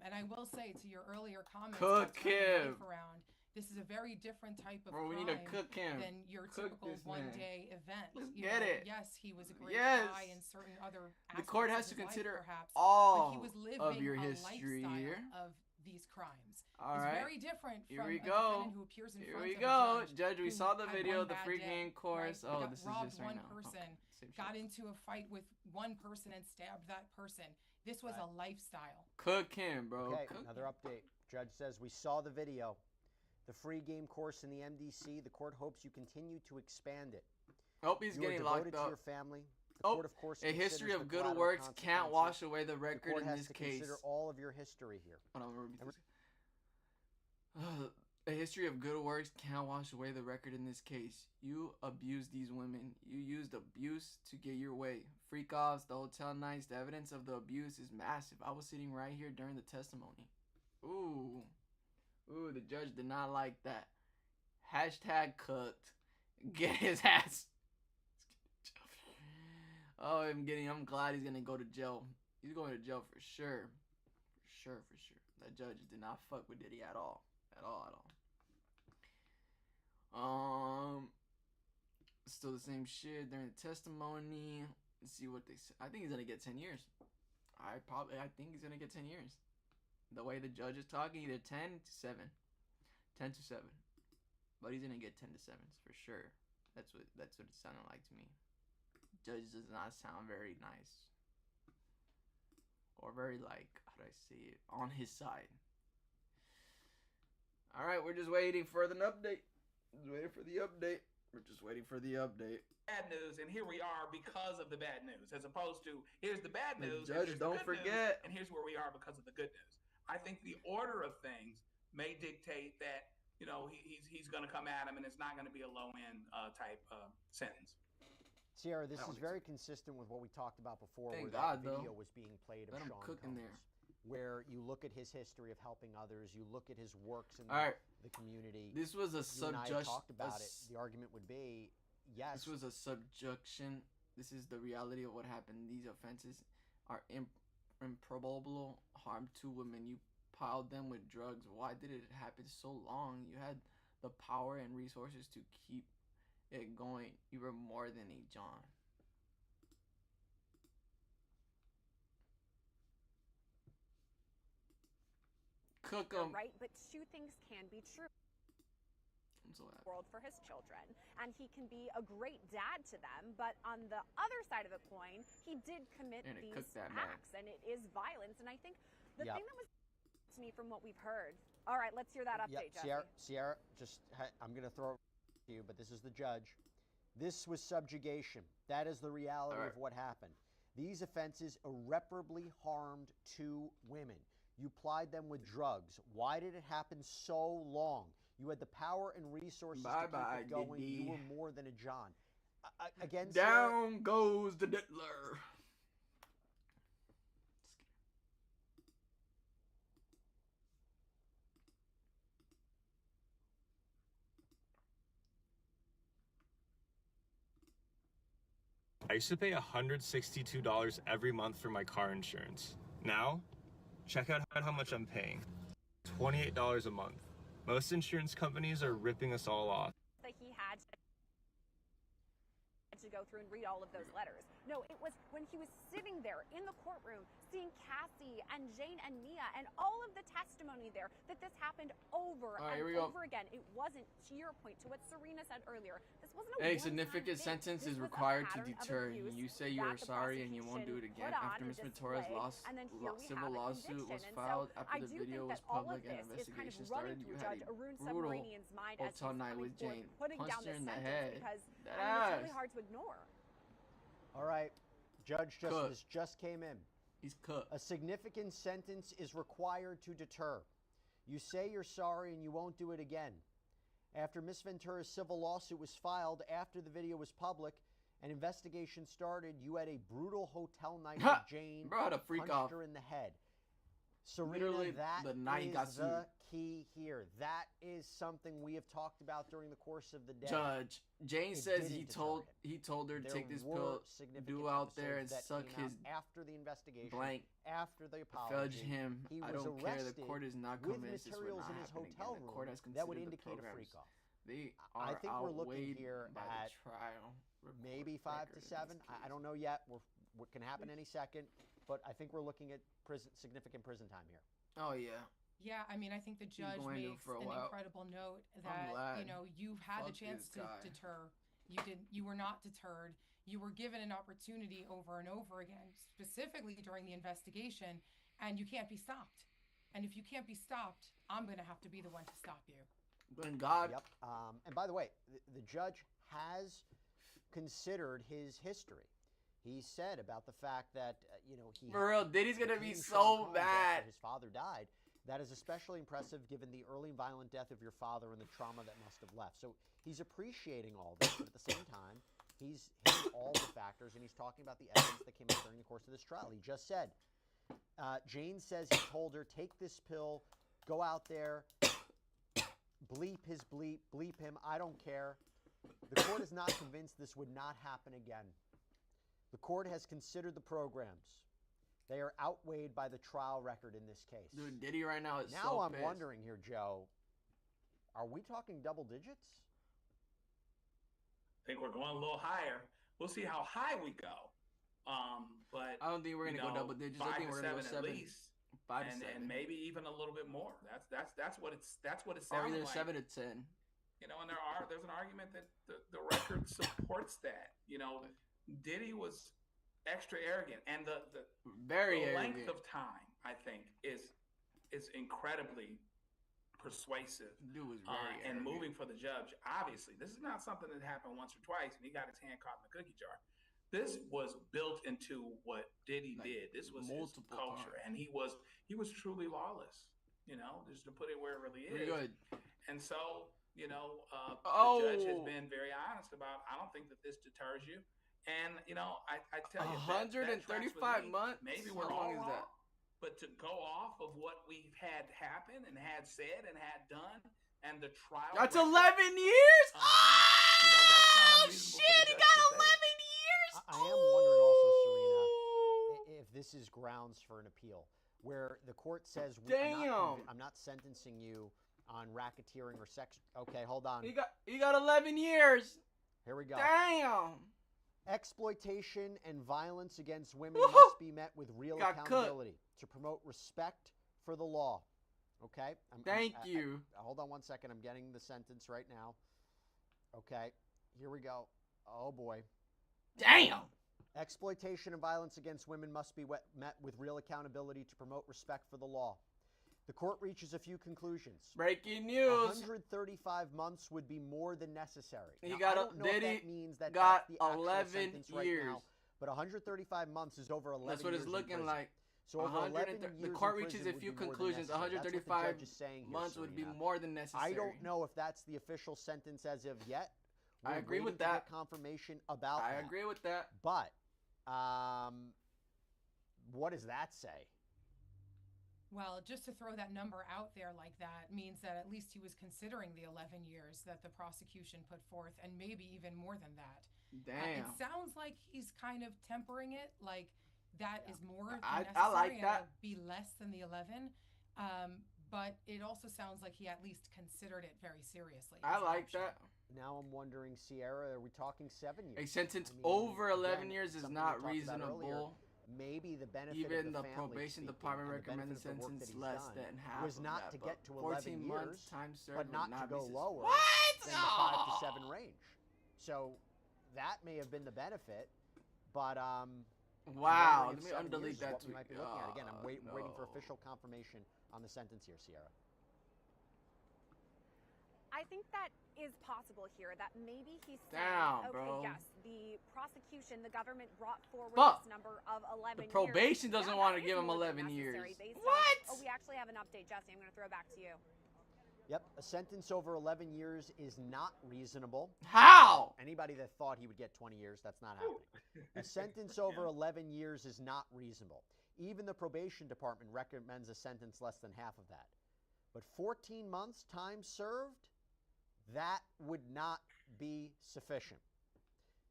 And I will say to your earlier comments, cook him around. This is a very different type of crime we need to cook him. Than your typical one-day event. Let's get it. Yes, he was a great guy in certain other aspects. The court has to consider perhaps, all but he was living of your a history here. Of these crimes. All it's right. very different Here from we a go. defendant who appears in Here front we of go. a Judge, we saw the video, the free game game course. Right? Oh, this is just right one now. person, got into a fight with one person and stabbed that person. This was a lifestyle. Cook him, bro. Okay, another update. Judge says we saw the video. The free game course in the MDC. The court hopes you continue to expand it. Hope he's getting locked up. To your family. The court, of course, a history of good works can't wash away the record in this case. Consider all of your history here. A history of good works can't wash away the record in this case. You abused these women. You used abuse to get your way. Freak offs, the hotel nights, the evidence of the abuse is massive. I was sitting right here during the testimony. Ooh, the judge did not like that. Hashtag cooked. Get his ass. Oh, I'm glad he's gonna go to jail. He's going to jail for sure. For sure. That judge did not fuck with Diddy at all. Still the same shit during the testimony. Let's see what they say. I think he's gonna get 10 years. I think he's gonna get 10 years. The way the judge is talking, either 10 to 7. 10 to 7. But he's gonna get 10 to 7s for sure. That's what it sounded like to me. Judge does not sound very nice. Or very, like, how do I say it? On his side. Alright, we're just waiting for an update. We're just waiting for the update. Bad news, and here we are because of the bad news, as opposed to here's the bad news. Judge, don't forget. And here's where we are because of the good news. I think the order of things may dictate that, you know, he's going to come at him, and it's not going to be a low-end type sentence. Sierra, this is very consistent with what we talked about before, Thank where God, that video though. was being played of Let him Sean cook in Combs, there. where you look at his history of helping others, you look at his works in the community. This was a You and I had subject. talked about it. The argument would be, yes. This was a subjection. This is the reality of what happened. These offenses are improbable harm to women. You piled them with drugs. Why did it happen so long? You had the power and resources to keep it going. You were more than a John. Cook them. Right, but two things can be true. World for his children, and he can be a great dad to them, but on the other side of the coin, he did commit these acts, and it is violence. And I think the thing that was to me from what we've heard. All right, let's hear that update, Jesse. Sierra, I'm going to throw it to you, but this is the judge. This was subjugation. That is the reality of what happened. These offenses irreparably harmed 2 women. You plied them with drugs. Why did it happen so long? You had the power and resources to keep it going. Diddy. You were more than a John. Again, down goes the Diddler. I used to pay $162 every month for my car insurance. Now, check out how much I'm paying. $28 a month. Most insurance companies are ripping us all off. That he had to go through and read all of those letters. No, it was when he was sitting there in the courtroom, seeing Cassie and Jane and Mia and all of the testimony there, that this happened over and over again. It wasn't, to your point, to what Serena said earlier, this wasn't a significant sentence is required to deter. You say you're sorry and you won't do it again. After Ms. Ventora's civil lawsuit was filed, after the video was public and investigation started, you had a brutal hotel night with Jane. Punched her in the head. It's really hard to ignore. All right, Judge Justice just came in. He's cooked. A significant sentence is required to deter. You say you're sorry and you won't do it again. After Miss Ventura's civil lawsuit was filed, after the video was public, an investigation started, you had a brutal hotel night with Jane. Bro, a freak off. Her in the head. Serena, Literally, that the night is got sued. the key here. That is something we have talked about during the course of the day. Judge, Jane says he told her to take this pill, do out there and suck his after the investigation, blank, after the apology. Fudge him. He I was don't care. The arrested court is not with convinced this materials will not in his happen hotel again. The room court has that would considered the indicate a programs. freak off. They I are think we're looking outweighed here by at the trial. maybe 5 to 7. I don't know yet. What can happen any second, but I think we're looking at significant prison time here. Oh yeah. Yeah, I mean, I think the judge makes an incredible note that, you know, you've had the chance to deter. You were not deterred. You were given an opportunity over and over again, specifically during the investigation, and you can't be stopped. And if you can't be stopped, I'm going to have to be the one to stop you. Thank God. Yep. And by the way, the judge has considered his history. He said about the fact that, you know, he... For real, Diddy's going to be so mad. His father died. That is especially impressive given the early violent death of your father and the trauma that must have left. So he's appreciating all this, but at the same time, he's hitting all the factors, and he's talking about the evidence that came out during the course of this trial. He just said, Jane says he told her, take this pill, go out there, bleep his bleep, bleep him, I don't care. The court is not convinced this would not happen again. The court has considered the programs. They are outweighed by the trial record in this case. Dude, Diddy right now is now so I'm pissed. wondering here, Joe, are we talking double digits? I think we're going a little higher. We'll see how high we go. But I don't think we're going to go double digits. I think we're going to go 7 at least. 5 to 7. And maybe even a little bit more. That's what it sounds or either like. 7 to 10. You know, and there's an argument that the record supports that. You know, Diddy was extra arrogant, and the length of time, I think, is incredibly persuasive. Dude was very and moving for the judge. Obviously, this is not something that happened once or twice and he got his hand caught in the cookie jar. This was built into what Diddy did. This was his culture, and he was truly lawless. You know, just to put it where it really is. Pretty good. And so, you know, Oh. the judge has been very honest about. I don't think that this deters you. And you know, I tell you, 135 months. Maybe How we're long all is wrong, that? but to go off of what we've had happen and had said and had done, and the trial. That's record, 11 years. you know, that's not Oh unreasonable shit! He for the judge got to say. 11 years. I am wondering also, Serena, if this is grounds for an appeal, where the court says, I'm not sentencing you on racketeering or sex. Okay, hold on. He got 11 years. Here we go. Damn. Exploitation and violence against women must be met with real accountability to promote respect for the law. Okay? Thank you. Hold on one second. I'm getting the sentence right now. Okay, here we go. Oh, boy. Damn. Exploitation and violence against women must be met with real accountability to promote respect for the law. The court reaches a few conclusions. Breaking news. 135 months would be more than necessary. He Now, got I don't know if that means that got that's the actual 11 sentence right years. now, but 135 months is over 11 years. That's what it's in looking prison. like. So over 11 years the court in reaches prison a would few be more than conclusions. necessary. That's what the 135 judge is saying here, months would be Serena. more than necessary. I don't know if that's the official sentence as of yet. I agree with waiting to that. get confirmation about I that. agree with that. But what does that say? Well, just to throw that number out there like that means that at least he was considering the 11 years that the prosecution put forth, and maybe even more than that. Damn. It sounds like he's kind of tempering it, like that is more than I necessary, like and that. it'll be less than the 11. But it also sounds like he at least considered it very seriously. I as an like option. that. Now I'm wondering, Sierra, are we talking 7 years? A sentence I mean, over 11 again, years is something not we talked about earlier. reasonable. Maybe the benefit Even of the family probation speaking department and the recommended benefit of the work sentence that he's less done than half was of not that, to but get to 14 11 months years, time served but not would to be go sus- lower What? than the 5 to 7 range. So that may have been the benefit, but Wow, I'm let me wondering if 7 years undelete is that what we tweet. might be looking at. Again, I'm waiting for no. official confirmation on the sentence here, Sierra. I think that is possible here, that maybe he's saying, Damn, okay, bro. yes, the prosecution, the government brought forward But this number of 11 the probation years. doesn't Yeah, want that to give is him more than 11 years. necessary based What? On, we actually have an update, Jesse. I'm going to throw it back to you. Yep, a sentence over 11 years is not reasonable. How? Anybody that thought he would get 20 years, that's not happening. A sentence over 11 years is not reasonable. Even the probation department recommends a sentence less than half of that. But 14 months time served, that would not be sufficient.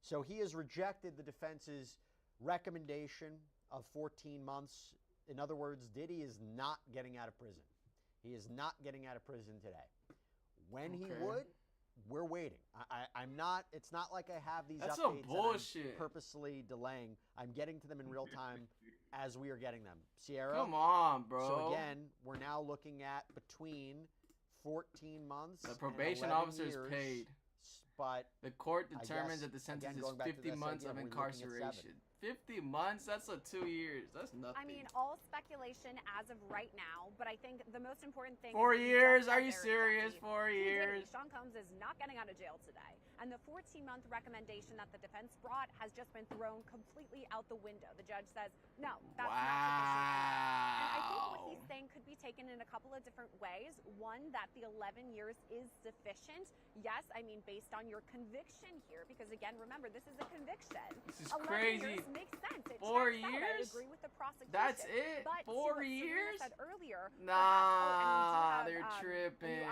So he has rejected the defense's recommendation of 14 months. In other words, Diddy is not getting out of prison. He is not getting out of prison today. When he would, we're waiting. I'm not, it's not like I have these That's updates some bullshit. that I'm purposely delaying. I'm getting to them in real time as we are getting them. Sierra? Come on, bro. So again, we're now looking at between 14 months The probation and 11 officer is years, paid. But The court I determines guess, that the sentence again, is going back to 50 this months idea, of we're looking at 7. incarceration. 50 months? That's 2 years. That's nothing. I mean, all speculation as of right now, but I think the most important thing 4 is that years? just Are you there, serious? Jesse, 4 he did years? it. Sean Combs is not getting out of jail today. And the 14-month recommendation that the defense brought has just been thrown completely out the window. The judge says, no, that's not sufficient enough. And I think what he's saying could be taken in a couple of different ways. One, that the 11 years is sufficient. Yes, I mean, based on your conviction here, because again, remember, this is a conviction. This is 11 crazy. years makes sense. It 4 checks out. I years? agree with the prosecution. That's it? But 4 to what Serena years? said earlier, Nah, perhaps, they're tripping.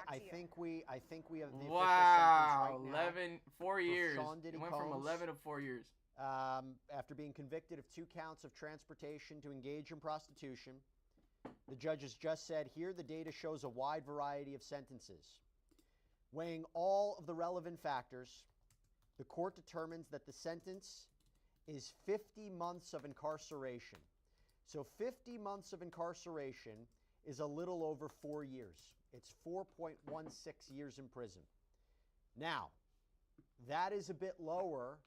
I think we have the Wow, official sentence right now 4 years. Sean Diddy It went from Combs. 11 to 4 years. After being convicted of 2 counts of transportation to engage in prostitution, the judge has just said, here the data shows a wide variety of sentences. Weighing all of the relevant factors, the court determines that the sentence is 50 months of incarceration. So 50 months of incarceration is a little over 4 years. It's 4.16 years in prison. Now, that is a bit lower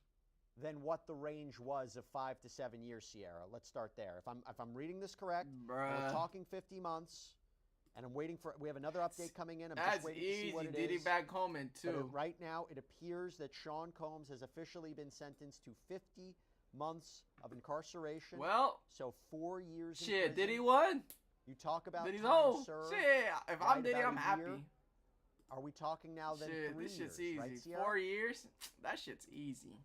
than what the range was of 5 to 7 years, Sierra. Let's start there. If I'm reading this correct, we're talking 50 months. And I'm waiting for. We have another update coming in. I'm That's just waiting easy. to see what it Diddy is. back home in But 2. right now, it appears that Sean Combs has officially been sentenced to 50 months of incarceration. Well, so 4 years. In shit, prison. Diddy won. You talk about Diddy's time home. served. Shit, if right I'm Diddy, about I'm a happy. year. Are we talking now then Shit, 3 this shit's years, easy. right, Sierra? 4 years? That shit's easy.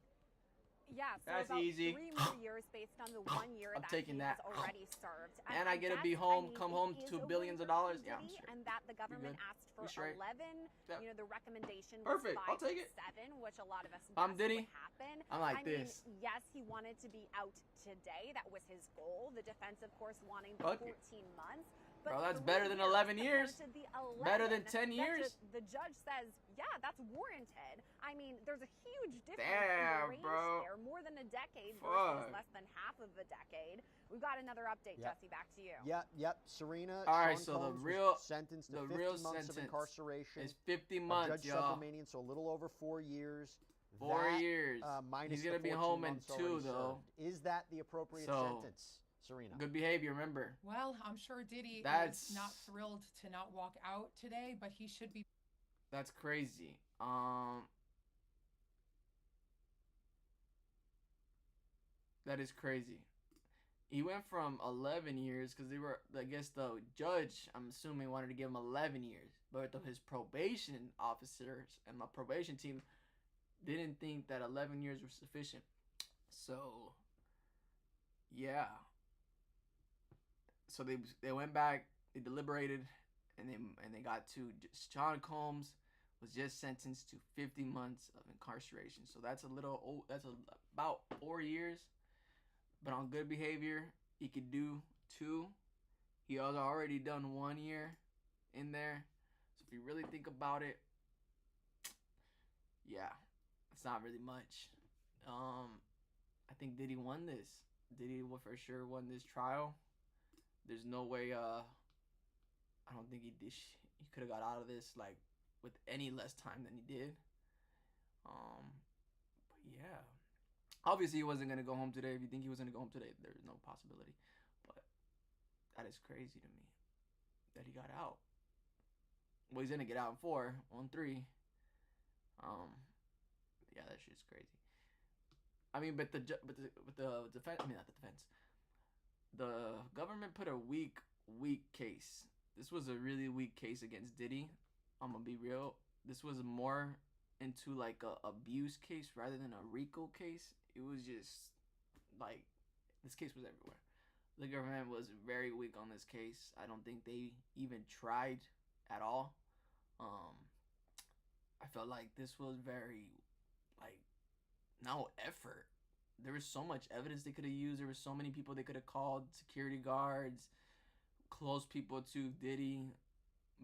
Yeah, so That's about easy. 3 more years based on the 1 year I'm that taking he that. has already served. And I get to be home, come home to billions of dollars. Yeah, I'm straight. And that the government good. asked for We straight. 11. Yeah. You know, the recommendation Perfect. was I'll 5 take to it. 7, which a lot of us I'm guessed Diddy. would happen. I'm like I mean, this. yes, he wanted to be out today. That was his goal. The defense, of course, wanting the Fuck 14 it. months. But Bro, that's 3 better than 11 years. compared to the 11 Better than 10 that years. the judge says, yeah, that's warranted. I mean, there's a huge difference Damn, in the range bro. there, more than a decade Fuck. versus less than half of a decade. We've got another update, Yep. Jesse. Back to you. Yep. Serena. All right, Sean so the Combs real was sentenced to the 50 real months sentence of incarceration. is 50 by months, Judge y'all. Subramanian, so a little over 4 years. 4 That, years. minus He's gonna the be 14 home in months 2 already though. served. Is that the appropriate So, sentence, Serena? Good behavior, remember. Well, I'm sure Diddy That's- is not thrilled to not walk out today, but he should be. That's crazy. That is crazy. He went from 11 years because they were, I guess the judge, I'm assuming, wanted to give him 11 years. But his probation officers and my probation team didn't think that 11 years were sufficient. So, yeah. So they went back, they deliberated, and they got to Sean Combs was just sentenced to 50 months of incarceration. So that's about 4 years. But on good behavior, he could do 2. He has already done 1 year in there. So if you really think about it, yeah, it's not really much. I think Diddy won this. Diddy will for sure won this trial. There's no way. I don't think he could have got out of this like with any less time than he did. But yeah. Obviously, he wasn't going to go home today. If you think he was going to go home today, there's no possibility. But that is crazy to me that he got out. Well, he's going to get out in 4, on 3. Yeah, that shit's crazy. I mean, but the defense, I mean, not the defense. The government put a weak case. This was a really weak case against Diddy. I'm going to be real. This was more into like a abuse case rather than a RICO case. It was just like this case was everywhere. The government was very weak on this case. I don't think they even tried at all. I felt like this was very like no effort. There was so much evidence they could have used. There were so many people they could have called, security guards, close people to Diddy,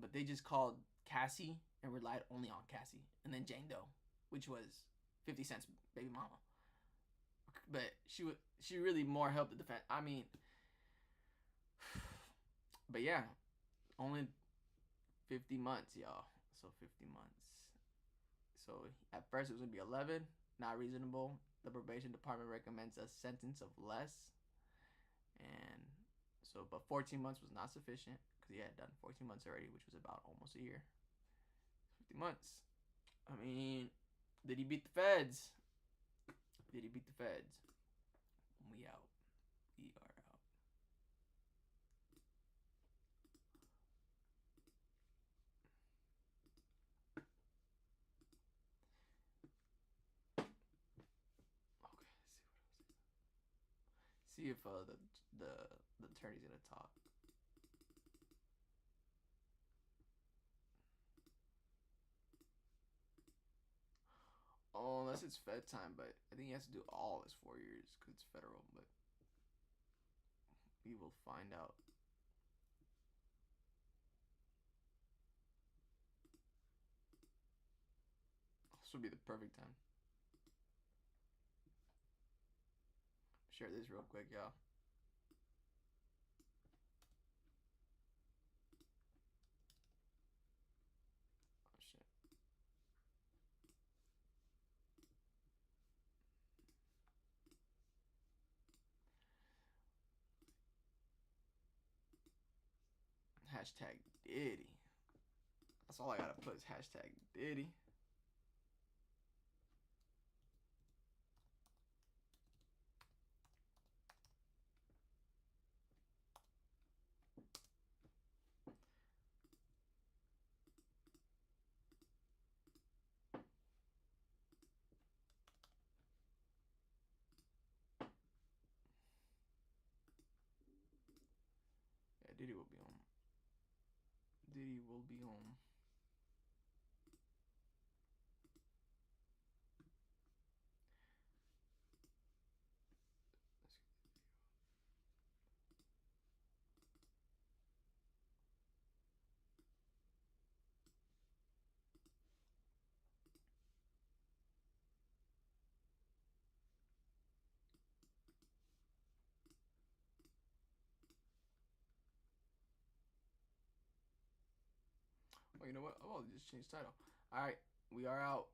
but they just called Cassie and relied only on Cassie, and then Jane Doe, which was 50 Cent's baby mama. But she really more helped the defense. I mean, but yeah, only 50 months, y'all. So 50 months. So at first it was gonna be 11, not reasonable. The probation department recommends a sentence of less, and so but 14 months was not sufficient because he had done 14 months already, which was about almost a year. 50 months. I mean, did he beat the feds? Did he beat the feds? We out. We are out. Okay, see if the attorney's gonna talk. Oh, unless it's Fed time, but I think he has to do all his 4 years because it's federal, but we will find out. This would be the perfect time. Share this real quick, y'all. Oh, shit. hashtag Diddy. That's all I gotta put is hashtag Diddy. Yeah, Diddy will be home. Diddy will be home. Oh, you know what? Oh, just change title. All right, we are out.